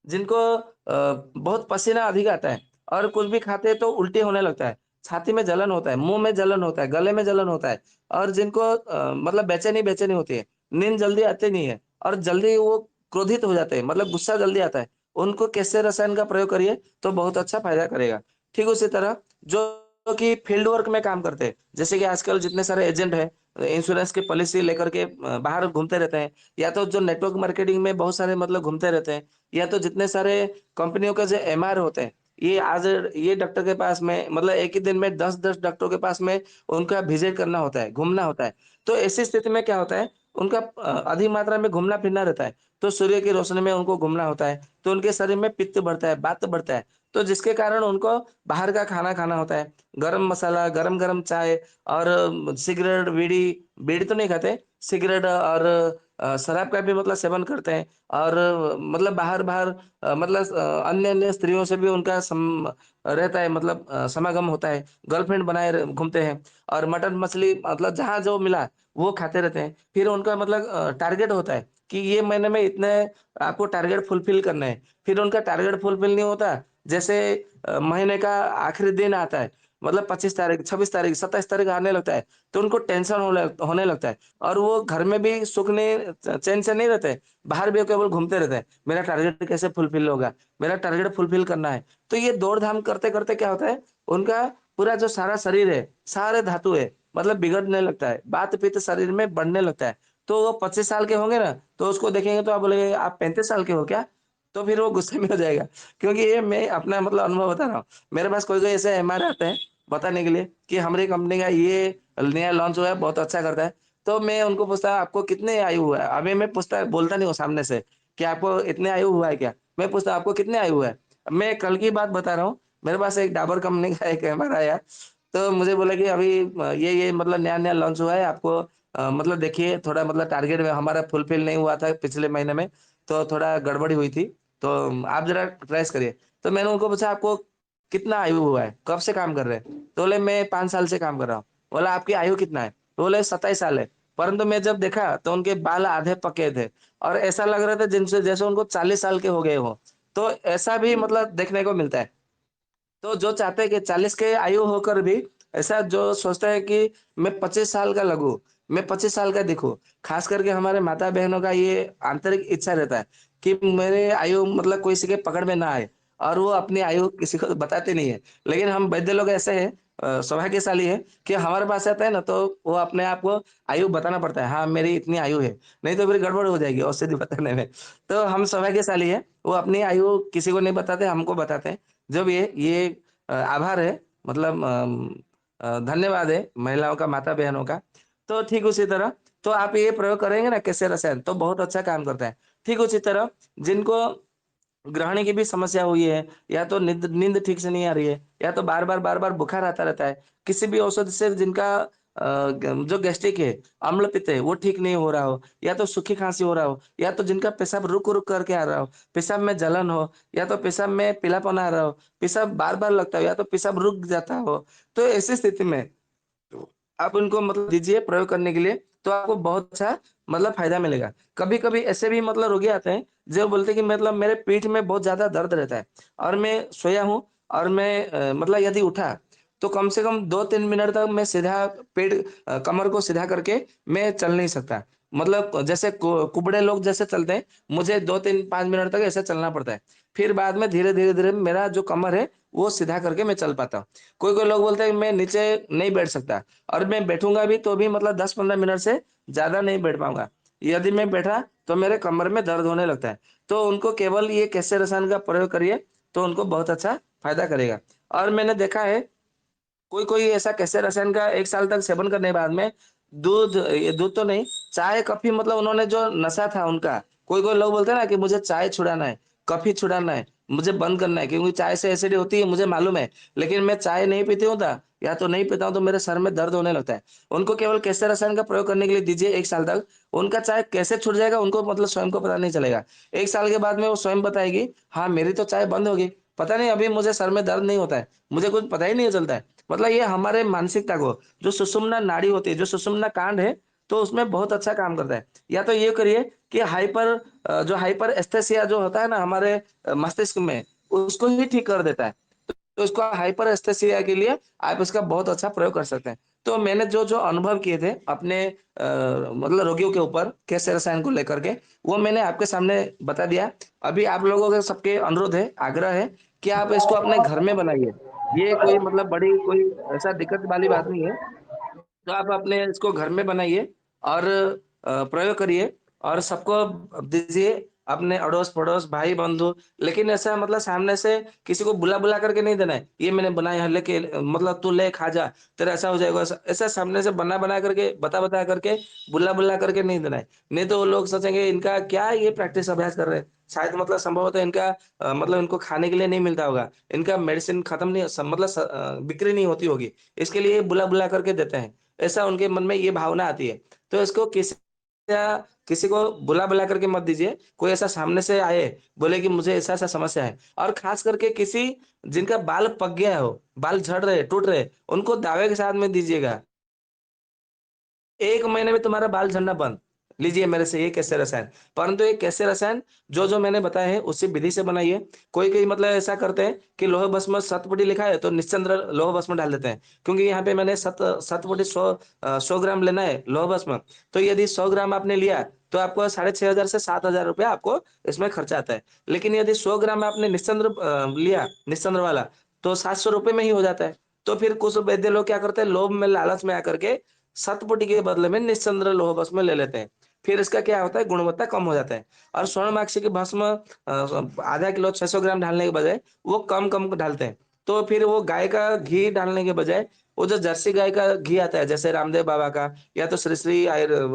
Speaker 3: जिनको बहुत पसीना अधिक आता है और कुछ भी खाते हैं तो उल्टी होने लगता है, छाती में जलन होता है, मुँह में जलन होता है, गले में जलन होता है और जिनको मतलब बेचैनी-बेचैनी होती है, नींद जल्दी आती नहीं है और जल्दी वो क्रोधित हो जाते हैं, मतलब गुस्सा जल्दी आता है। उनको कैसे रसायन का प्रयोग करिए तो बहुत अच्छा फ़ायदा करेगा। ठीक उसी तरह जो कि फील्ड वर्क में काम करते हैं, जैसे कि आजकल जितने सारे एजेंट हैं, इंश्योरेंस की पॉलिसी लेकर के बाहर घूमते रहते हैं या तो जो नेटवर्क मार्केटिंग में बहुत सारे मतलब घूमते रहते हैं या तो जितने सारे कंपनियों के जो एमआर होते हैं, ये आज ये डॉक्टर के पास में मतलब एक ही दिन में 10-10 डॉक्टरों के पास में उनका विज़िट करना होता है, घूमना होता है। तो ऐसी स्थिति में क्या होता है, उनका अधिक मात्रा में घूमना-फिरना रहता है, तो सूर्य की रोशनी में उनको घूमना होता है, तो उनके शरीर में पित्त बढ़ता है, वात बढ़ता है, तो जिसके कारण उनको बाहर का खाना खाना होता है। गरम मसाला, गरम-गरम चाय और सिगरेट, बीड़ी बीड़ी तो नहीं खाते, सिगरेट और शराब का भी मतलब सेवन करते हैं और मतलब बाहर-बाहर मतलब अन्य-अन्य स्त्रियों से भी उनका रहता है मतलब समागम होता है, गर्लफ्रेंड बनाए घूमते हैं और मटन, मछली मतलब जहाँ जो मिला, वो खाते रहते हैं। फिर उनका मतलब टारगेट होता है कि ये महीने में इतने आपको टारगेट फुलफिल करना है। फिर उनका टारगेट फुलफिल नहीं होता, जैसे महीने का आखिरी दिन आता है, मतलब 25 तारीख, 26 तारीख, 27 तारीख आने लगता है, तो उनको टेंशन होने लगता है और वो घर में भी सुख नहीं चैन से नहीं रहते, बाहर भी केवल घूमते रहते हैं। मेरा टारगेट कैसे फुलफिल होगा? मेरा टारगेट फुलफिल करना है। तो ये दौड़-धाम करते-करते क्या होता है, उनका पूरा जो सारा शरीर है, सारे धातु है, मतलब बिगड़ने लगता है। वात-पित्त शरीर में बढ़ने लगता है। तो वो 25 साल के होंगे ना, तो उसको देखेंगे तो आप बोलेंगे, "आप 35 साल के हो क्या?" तो फिर वो गुस्से में हो जाएगा। क्योंकि ये मैं अपना मतलब अनुभव बता रहा हूँ। मेरे पास कोई-कोई ऐसे एमआर आते हैं, बताने के लिए कि हमारी कंपनी का ये नया लॉन्च हुआ है, बहुत अच्छा करता है। तो मैं उनको पूछता आपको कितने आयु हुआ है? अभी मैं पूछता बोलता नहीं हूँ सामने से कि आपको इतने आयु हुआ है क्या? मैं पूछता आपको कितने आयु हुआ है? मैं कल की बात बता रहा हूँ, मेरे पास एक डाबर कंपनी का एक एमआर आया, तो मुझे बोला कि अभी ये मतलब नया-नया लॉन्च हुआ है, आपको मतलब देखिए थोड़ा मतलब टारगेट में हमारा फुलफिल नहीं हुआ था पिछले महीने में, तो थोड़ा गड़बड़ी हुई थी, तो आप ज़रा ट्रेस करिए। तो मैंने उनको पूछा आपको कितना आयु हुआ है? कब से काम कर रहे हैं? तो बोले मैं 5 साल से काम कर रहा हूँ। बोला आपकी आयु कितना है? तो बोले 27 साल है। परंतु मैं जब देखा तो उनके बाल आधे पके थे और ऐसा लग रहा था जिनसे जैसे उनको 40 साल के हो गए हों। तो ऐसा भी मतलब देखने को मिलता है। तो जो चाहते हैं कि 40 के आयु होकर भी ऐसा जो सोचता है कि मैं 25 साल का लगूँ, मैं 25 साल का दिखूँ। ख़ास करके हमारे माता-बहनों का ये आंतरिक इच्छा रहता है कि मेरे आयु मतलब किसी के पकड़ में ना आए और वो अपनी आयु किसी को बताते नहीं है। लेकिन हम वैद्य लोग ऐसे हैं सौभाग्यशाली हैं कि हमारे पास आता है ना तो वो अपने आप को आयु बताना पड़ता है। हाँ, मेरी इतनी आयु है, नहीं तो फिर गड़बड़ हो जाएगी औषधि बताने में। तो हम सौभाग्यशाली हैं, वो अपनी आयु किसी को नहीं बताते, हमको बताते हैं। जब ये आभार है मतलब धन्यवाद है महिलाओं का, माता-बहनों का। तो ठीक उसी तरह तो आप ये प्रयोग करेंगे ना कैसे रसायन तो बहुत अच्छा काम करता है। ठीक उसी तरह जिनको ग्रहण की भी समस्या हुई है, या तो नींद नींद ठीक से नहीं आ रही है, या तो बार-बार बुखार आता रहता है। किसी भी औषधि से जिनका अ, ग जो गैस्ट्रिक है, अम्ल-पित्त है, वो ठीक नहीं हो रहा हो, या तो सूखी खाँसी हो रहा हो, या तो जिनका पेशाब रुक-रुक करके आ रहा हो, पेशाब में जलन हो, या तो पेशाब में पीलापन आ रहा हो, पेशाब बार-बार लगता हो, या तो पेशाब रुक जाता हो। तो ऐसी स्थिति में आप उनको मतलब दीजिए प्रयोग करने के लिए, तो आपको बहुत अच्छा मतलब फ़ायदा मिलेगा। कभी-कभी ऐसे भी मतलब रोगी आते हैं, जो बोलते हैं कि मतलब मेरे पीठ में बहुत ज़्यादा दर्द रहता है और मैं सोया हूँ और मैं मतलब यदि उठा, तो कम से कम 2-3 मिनट तक मैं सीधा कमर को सीधा करके मैं चल नहीं सकता। मतलब जैसे कुबड़े लोग जैसे चलते हैं, मुझे 2-3-5 मिनट तक ऐसे चलना पड़ता है। फिर बाद में धीरे धीरे धीरे मेरा जो कमर है वो सीधा करके मैं चल पाता हूँ। कोई कोई लोग बोलते हैं मैं नीचे नहीं बैठ सकता, और मैं बैठूंगा भी तो भी मतलब 10-15 मिनट से ज्यादा नहीं बैठ पाऊंगा। यदि मैं बैठा तो मेरे कमर में दर्द होने लगता है। तो उनको केवल ये कैसे रसायन का प्रयोग करिए, तो उनको बहुत अच्छा फायदा करेगा। और मैंने देखा है कोई कोई ऐसा कैसे रसायन का 1 साल तक सेवन करने के बाद में दूध, ये दूध तो नहीं, चाय कॉफी, मतलब उन्होंने जो नशा था उनका, कोई कोई लोग बोलते हैं ना कि मुझे चाय छुड़ाना है, कॉफी छुड़ाना है, मुझे बंद करना है क्योंकि चाय से एसिड होती है, मुझे मालूम है। लेकिन मैं चाय नहीं पीती हूँ था, या तो नहीं पीता हूँ तो मेरे सर में दर्द होने लगता है। उनको केवल कैसे रसायन का प्रयोग करने के लिए दीजिए 1 साल तक, उनका चाय कैसे छूट जाएगा उनको मतलब स्वयं को पता नहीं चलेगा। 1 साल के बाद में वो स्वयं बताएगी, हाँ मेरी तो चाय बंद होगी, पता नहीं अभी मुझे सर में दर्द नहीं होता है, मुझे कुछ पता ही नहीं चलता है। मतलब ये हमारे मानसिकता को, जो सुषुम्ना नाड़ी होती है, जो सुषुम्ना कांड है, तो उसमें बहुत अच्छा काम करता है। या तो ये करिए कि जो हाइपर एस्थेसिया जो होता है ना हमारे मस्तिष्क में, उसको ही ठीक कर देता है। तो इसको हाइपर एस्थेसिया के लिए आप इसका बहुत अच्छा प्रयोग कर सकते हैं। तो मैंने जो जो अनुभव किए थे अपने मतलब रोगियों के ऊपर कैसे रसायन को लेकर के, वो मैंने आपके सामने बता दिया। अभी आप लोगों के सबके अनुरोध है, आग्रह है कि आप इसको अपने घर में बनाइए। ये कोई मतलब बड़ी कोई ऐसा दिक्कत वाली बात नहीं है। तो आप अपने इसको घर में बनाइए और प्रयोग करिए और सबको दीजिए, अपने अड़ोस-पड़ोस, भाई-बंधु। लेकिन ऐसा मतलब सामने से किसी को बुला-बुला करके नहीं देना है। ये मैंने बनाया है लेके मतलब तू ले खा जा, तेरा ऐसा हो जाएगा ऐसा। ऐसा सामने से बना-बना करके, बता-बता करके, बुला-बुला करके नहीं देना है। नहीं तो वो लोग सोचेंगे इनका क्या ये प्रैक्टिस अभ्यास कर रहे हैं। शायद मतलब संभवतः इनका मतलब इनको खाने के लिए नहीं मिलता होगा। इनका मेडिसिन खत्म नहीं मतलब बिक्री नहीं होती होगी। इसके लिए बुला-बुला करके देते हैं। ऐसा उनके मन में ये भावना आती है। तो इसको या किसी को बुला-बुला करके मत दीजिए। कोई ऐसा सामने से आए, बोले कि मुझे ऐसा-ऐसा समस्या है, और ख़ास करके किसी जिनका बाल पक गया हो, बाल झड़ रहे, टूट रहे, उनको दावे के साथ में दीजिएगा। 1 महीने में तुम्हारा बाल झड़ना बंद। लीजिए मेरे से ये कैसे रसायन। परंतु ये कैसे रसायन जो-जो मैंने बताए हैं उसी विधि से बनाइए। कोई-कोई मतलब ऐसा करते हैं कि लोह भस्म शतपुटी लिखा है तो निश्चंद्र लोह भस्म डाल देते हैं। क्योंकि यहाँ पे मैंने शतपुटी 100 ग्राम लेना है लोह भस्म। तो यदि 100 ग्राम आपने लिया तो आपको 6500 से 7000 रुपया आपको इसमें खर्चा आता है। लेकिन यदि 100 ग्राम आपने निश्चंद्र लिया, निश्चंद्र वाला, तो 700 रुपये में ही हो जाता है। तो फिर कुछ वैद्य लोग क्या करते हैं, लोभ में लालच में आकर के शतपुटी के बदले में निश्चंद्र लोह भस्म ले लेते हैं। फिर इसका क्या होता है, गुणवत्ता कम हो जाता है। और स्वर्णमाक्षी की भस्म आधा किलो 600 ग्राम डालने के बजाय वो कम-कम डालते हैं। तो फिर वो गाय का घी डालने के बजाय वो जो जर्सी गाय का घी आता है, जैसे रामदेव बाबा का या तो श्री श्री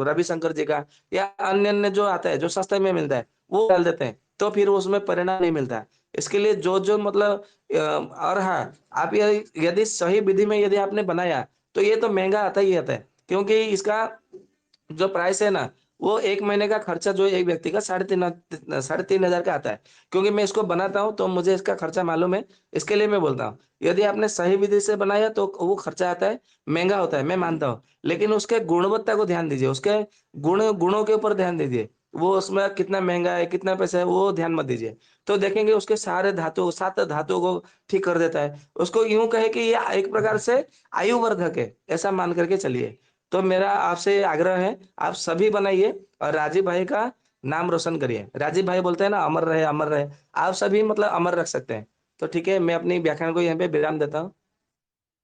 Speaker 3: रविशंकर जी का या अन्य-अन्य जो आता है, जो सस्ते में मिलता है, वो डाल देते हैं। तो फिर उसमें परिणाम नहीं मिलता है। इसके लिए जो-जो मतलब और हाँ, आप य यदि सही विधि में यदि आपने बनाया, तो ये तो महँगा आता ही आता है। क्योंकि इसका जो प्राइस है ना, वो 1 महीने का खर्चा जो है एक व्यक्ति का साढ़े 3,000 का आता है। क्योंकि मैं इसको बनाता हूँ, तो मुझे इसका खर्चा मालूम है, इसके लिए मैं बोलता हूँ। यदि आपने सही विधि से बनाया तो वो खर्चा आता है, महँगा होता है, मैं मानता हूँ। लेकिन उसके गुणवत्ता को ध्यान दीजिए, उसके गुणों के ऊपर ध्यान दीजिए। वो उसमें कितना महँगा है, कितना पैसा है, वो ध्यान मत दीजिए। तो देखेंगे उसके सारे 7 धातुओं को ठीक कर देता है। उसको यूँ कहें कि ये एक प्रकार से आयुवर्धक है, ऐसा मान कर के चलिए। तो मेरा आपसे आग्रह है, आप सभी बनाइए और राजीव भाई का नाम रोशन करिए। राजीव भाई बोलते हैं ना अमर रहे, अमर रहे। आप सभी मतलब अमर रख सकते हैं। तो ठीक है, मैं अपनी व्याख्यान को यहाँ पे विराम देता हूँ।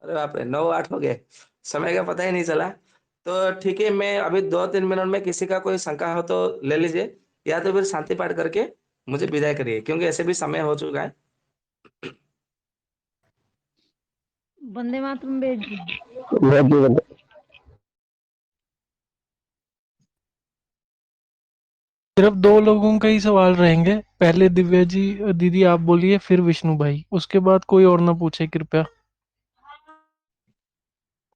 Speaker 3: अरे बाप रे! 9-8 हो गए, समय का पता ही नहीं चला। तो ठीक है, मैं अभी 2-3 मिनट में किसी का कोई शंका हो तो ले लीजिए, या तो फिर शांति पाठ करके मुझे विदाई करिए, क्योंकि ऐसे भी समय हो चुका है।
Speaker 4: वंदे मातरम बेट जी।
Speaker 5: बहुत ही बढ़िया।
Speaker 1: सिर्फ 2 लोगों का ही सवाल रहेंगे। पहले दिव्या जी दीदी आप बोलिए, फिर विष्णु भाई, उसके बाद कोई और ना पूछे कृपया।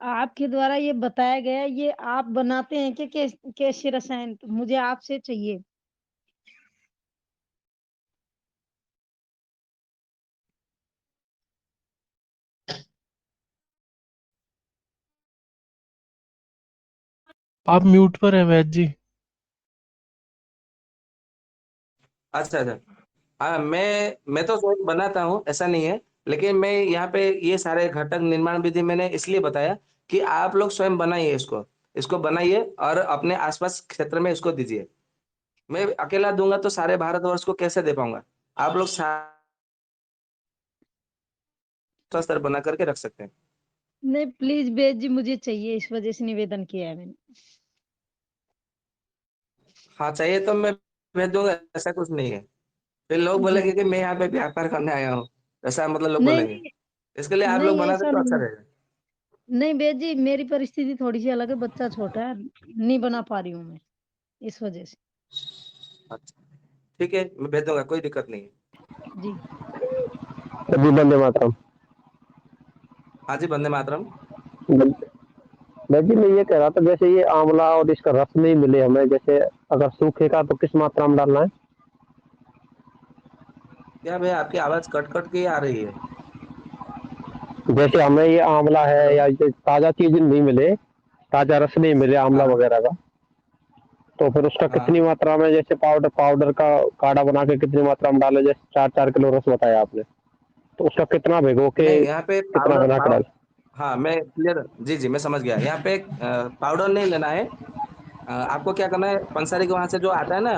Speaker 4: आपके द्वारा ये बताया गया, ये आप बनाते हैं कि कैसे रसायन? तो मुझे आपसे चाहिए।
Speaker 1: आप म्यूट पर हैं वैद जी।
Speaker 3: अच्छा, अच्छा। हाँ, मैं तो बनाता हूँ, ऐसा नहीं है। लेकिन मैं यहाँ पे ये सारे घटक निर्माण विधि मैंने इसलिए बताया कि आप लोग स्वयं बनाइए इसको, इसको बनाइए और अपने आसपास क्षेत्र में इसको दीजिए। मैं अकेला दूंगा तो सारे भारतवर्ष को कैसे दे पाऊंगा? आप लोग स्तर बना करके रख सकते हैं।
Speaker 4: नहीं प्लीज बेद जी, मुझे चाहिए, इस वजह से निवेदन किया है मैंने।
Speaker 3: हाँ चाहिए तो मैं भेज दूंगा, ऐसा कुछ नहीं है। फिर लोग
Speaker 4: जी
Speaker 3: बोलेंगे कि मैं यहाँ पे व्यापार करने आया हूँ, ऐसा मतलब लोग
Speaker 4: नहीं
Speaker 3: बोलेंगे।
Speaker 4: नहीं
Speaker 3: इसके लिए आप लोग
Speaker 4: नहीं,
Speaker 3: बना दे
Speaker 4: ऐसा
Speaker 3: तो अच्छा
Speaker 4: नहीं।
Speaker 3: रहेगा।
Speaker 4: नहीं बेद जी, मेरी परिस्थिति थोड़ी सी अलग है, बच्चा छोटा है, नहीं बना पा रही हूँ मैं, इस वजह से।
Speaker 3: अच्छा, ठीक है, मैं भेज दूंगा, कोई दिक्कत नहीं है।
Speaker 4: जी
Speaker 5: जी वंदे मातरम।
Speaker 3: हाँ जी, वंदे मातरम।
Speaker 5: मैं जी मैं ये कह रहा था, जैसे ये आंवला और इसका रस नहीं मिले हमें, जैसे अगर सूखेगा तो किस मात्रा में डालना है?
Speaker 3: क्या भैया, आपकी आवाज कट कट के आ रही है।
Speaker 5: जैसे हमें ये आंवला है
Speaker 3: हेलो।
Speaker 5: या ये ताजा चीज नहीं मिले, ताजा रस नहीं मिले आंवला
Speaker 3: हाँ
Speaker 5: वगैरह का, तो फिर उसका कितनी
Speaker 3: हाँ।
Speaker 5: मात्रा में, जैसे पाउडर पाउडर का काढ़ा बना के कितनी मात्रा में डाले? जैसे 4-4 किलो रस बताया आपने, तो उसका कितना भिगो के
Speaker 3: नहीं यहाँ पे
Speaker 5: कितना
Speaker 3: पाउडर
Speaker 5: बना के डाल?
Speaker 3: हाँ मैं क्लियर, जी जी मैं समझ गया। यहाँ पे पाउडर नहीं लेना है। आपको क्या करना है, पंसारी के वहां से जो आता है ना,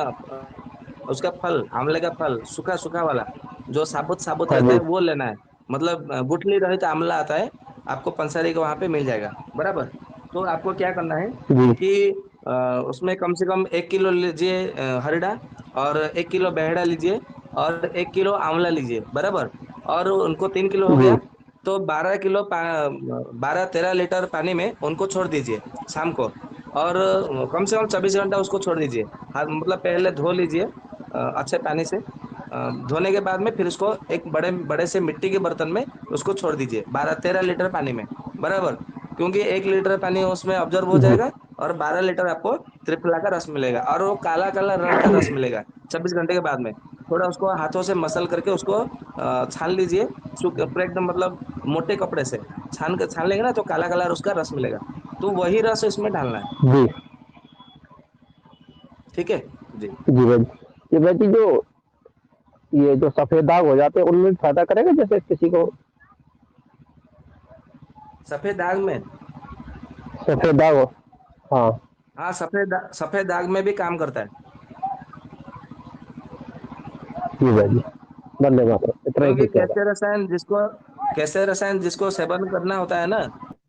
Speaker 3: उसका फल, आंवले का फल, सूखा सूखा वाला, जो साबुत साबुत
Speaker 5: हाँ
Speaker 3: रहता
Speaker 5: जी।
Speaker 3: है वो लेना है। मतलब गुठली रहित आंवला आता है, आपको पंसारी के वहां पे मिल जाएगा। बराबर। तो आपको क्या करना है
Speaker 5: जी।
Speaker 3: कि अ, उसमें कम से कम 1 किलो लीजिए हरड़ा, और 1 किलो बहेड़ा लीजिए, और 1 किलो आंवला लीजिए। बराबर। और उनको 3 किलो हो
Speaker 5: जी।
Speaker 3: गया, तो 12 किलो 12-13 लीटर पानी में उनको छोड़ दीजिए शाम को। और कम से कम 24 घंटा उसको छोड़ दीजिए। हाँ मतलब पहले धो लीजिए अच्छे पानी से। धोने के बाद में फिर उसको एक बड़े बड़े से मिट्टी के बर्तन में उसको छोड़ दीजिए 12-13 लीटर पानी में। बराबर। क्योंकि 1 लीटर पानी उसमें ऑब्जर्व हो
Speaker 5: जी।
Speaker 3: जाएगा, और 12 लीटर आपको त्रिफला का रस मिलेगा, और वो काला काला रंग का रस मिलेगा 24 घंटे के बाद में। थोड़ा उसको हाथों से मसल करके उसको छान लीजिए। पूरा एकदम मतलब मोटे कपड़े से छान लेंगे ना, तो काला काला उसका रस मिलेगा। तो वही रस इसमें डालना है।
Speaker 5: जी।
Speaker 3: ठीक है। जी।
Speaker 5: जी भाई, ये भाई जी जो ये जो सफेद दाग हो जाते हैं उनमें भी फायदा करेगा, जैसे किसी को
Speaker 3: सफेद दाग में?
Speaker 5: सफेद दाग हो? हाँ।
Speaker 3: हाँ, सफेद दाग में भी काम करता है।
Speaker 5: जी भाई जी, धन्यवाद, इतना ही
Speaker 3: क्योंकि
Speaker 5: पूछना था।
Speaker 3: कैसे रसायन जिसको सेवन करना होता है ना,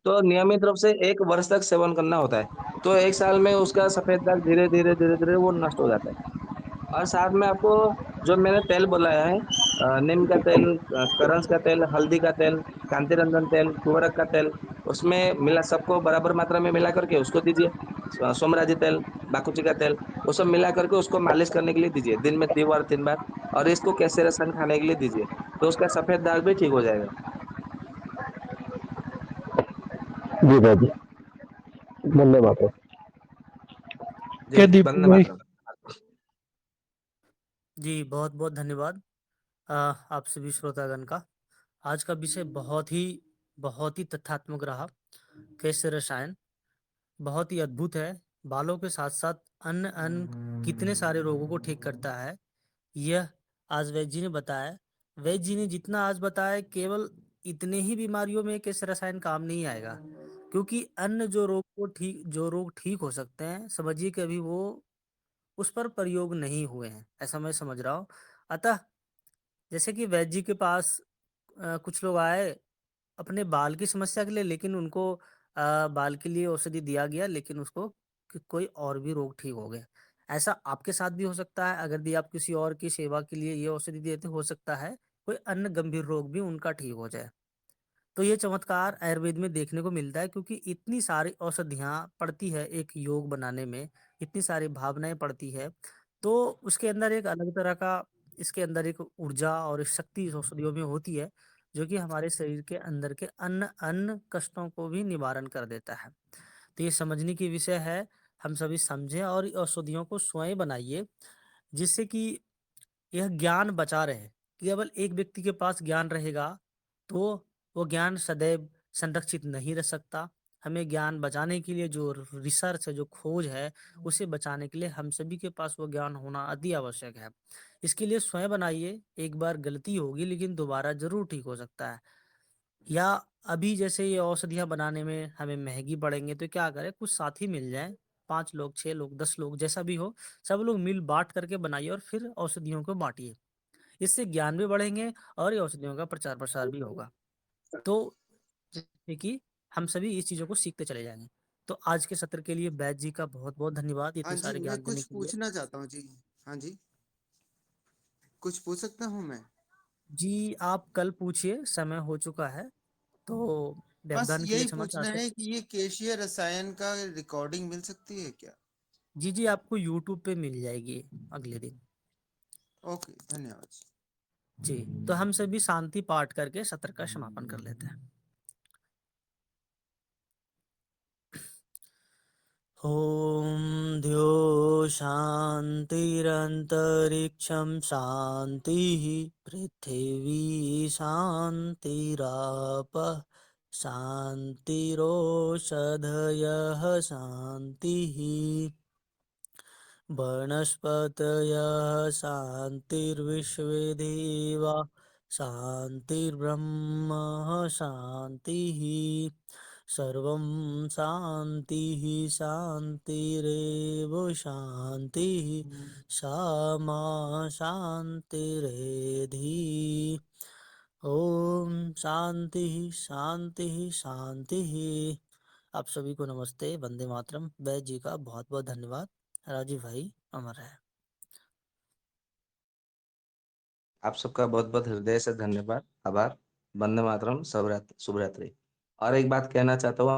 Speaker 3: तो नियमित रूप से 1 वर्ष तक सेवन करना होता है। तो 1 साल में उसका सफेद दाग धीरे धीरे वो नष्ट हो जाता है। और साथ में आपको जो मैंने तेल बोला है, नीम का तेल, करंज का तेल, हल्दी का तेल, कांति रंजन तेल, तुवरक का तेल, उसमें मिला सबको बराबर मात्रा में मिला करके उसको दीजिए। सोमराजी तेल, बाकुची का तेल, वो सब मिला करके उसको मालिश करने के लिए दीजिए, दिन में 2 बार 3 बार। और इसको कैसे रसन खाने के लिए दीजिए, तो उसका सफेद दाग भी ठीक हो जाएगा।
Speaker 5: जी भाई जी, धन्यवाद।
Speaker 3: जी,
Speaker 1: क्या दीपक
Speaker 3: वंदे
Speaker 1: भाई?
Speaker 3: मातरम।
Speaker 2: जी बहुत बहुत धन्यवाद आप सभी श्रोतागण का। आज का विषय बहुत ही तथ्यात्मक रहा। कैसे रसायन बहुत ही अद्भुत है। बालों के साथ साथ अन्य अन्य कितने सारे रोगों को ठीक करता है, यह आज वैद्य जी ने बताया। वैद्य जी ने जितना आज बताया, केवल इतने ही बीमारियों में कैसे रसायन काम नहीं आएगा, क्योंकि अन्य जो रोग ठीक हो सकते हैं, समझिए कि अभी वो उस पर प्रयोग नहीं हुए हैं, ऐसा मैं समझ रहा हूँ। अतः जैसे कि वैद्य जी के पास कुछ लोग आए अपने बाल की समस्या के लिए, लेकिन उनको बाल के लिए औषधि दिया गया, लेकिन उसको कोई और भी रोग ठीक हो गए। ऐसा आपके साथ भी हो सकता है। अगर यदि आप किसी और की सेवा के लिए ये औषधि देते, हो सकता है कोई अन्य गंभीर रोग भी उनका ठीक हो जाए। तो ये चमत्कार आयुर्वेद में देखने को मिलता है, क्योंकि इतनी सारी औषधियाँ पड़ती है एक योग बनाने में, इतनी सारी भावनाएं पड़ती है, तो उसके अंदर एक अलग तरह का, इसके अंदर एक ऊर्जा और एक शक्ति इस औषधियों में होती है, जो कि हमारे शरीर के अंदर के अन्य अन्य कष्टों को भी निवारण कर देता है। तो ये समझने की विषय है, हम सभी समझें और औषधियों को स्वयं बनाइए, जिससे कि यह ज्ञान बचा रहे। केवल एक व्यक्ति के पास ज्ञान रहेगा तो वो ज्ञान सदैव संरक्षित नहीं रह सकता। हमें ज्ञान बचाने के लिए जो रिसर्च है, जो खोज है, उसे बचाने के लिए हम सभी के पास वो ज्ञान होना अति आवश्यक है। इसके लिए स्वयं बनाइए। एक बार गलती होगी लेकिन दोबारा जरूर ठीक हो सकता है। या अभी जैसे ये औषधियां बनाने में हमें महंगी पड़ेंगे तो क्या करें, कुछ साथी मिल जाए, 5 लोग 6 लोग 10 लोग जैसा भी हो, सब लोग मिल बांट करके बनाइए और फिर औषधियों को बांटिए। इससे ज्ञान भी बढ़ेंगे और ये औषधियों का प्रचार प्रसार भी होगा। तो जैसे कि हम सभी इस चीजों को सीखते चले जाएंगे। तो आज के सत्र के लिए बैच जी का बहुत बहुत धन्यवाद
Speaker 6: हाँ
Speaker 2: इतने
Speaker 6: जी,
Speaker 2: सारे
Speaker 6: मैं
Speaker 2: ज्ञान देने
Speaker 6: कुछ
Speaker 2: के लिए।
Speaker 6: पूछना चाहता हूँ जी। हाँ जी, कुछ पूछ सकता हूँ मैं?
Speaker 2: जी आप कल पूछिए, समय हो चुका है। तो
Speaker 6: बस
Speaker 2: व्यवधान के लिए
Speaker 6: यही
Speaker 2: क्षमा
Speaker 6: पूछना
Speaker 2: चाहते हैं।
Speaker 6: है कि ये केशीय रसायन का रिकॉर्डिंग मिल सकती है क्या?
Speaker 2: जी जी आपको यूट्यूब पे मिल जाएगी अगले दिन।
Speaker 6: ओके, धन्यवाद।
Speaker 2: जी तो हम सभी शांति पाठ करके सत्र का समापन कर लेते हैं। ॐ द्यो शान्तिरन्तरिक्षं शान्तिः पृथिवी शान्तिरापः शान्तिरोषधयः शान्तिः वनस्पतयः शान्तिर्विश्वे देवा शान्तिर्ब्रह्म शान्तिः सर्वं शान्तिः शान्तिरेव शान्तिः सा मा शान्तिरेधि। ओम शांति शांति शांति। आप सभी को नमस्ते, वंदे मातरम। बैच जी का बहुत बहुत धन्यवाद। राजीव भाई अमर है।
Speaker 3: आप सबका बहुत बहुत हृदय से धन्यवाद, आभार। वंदे मातरम, शुभ रात्रि। और एक बात कहना चाहता हूँ,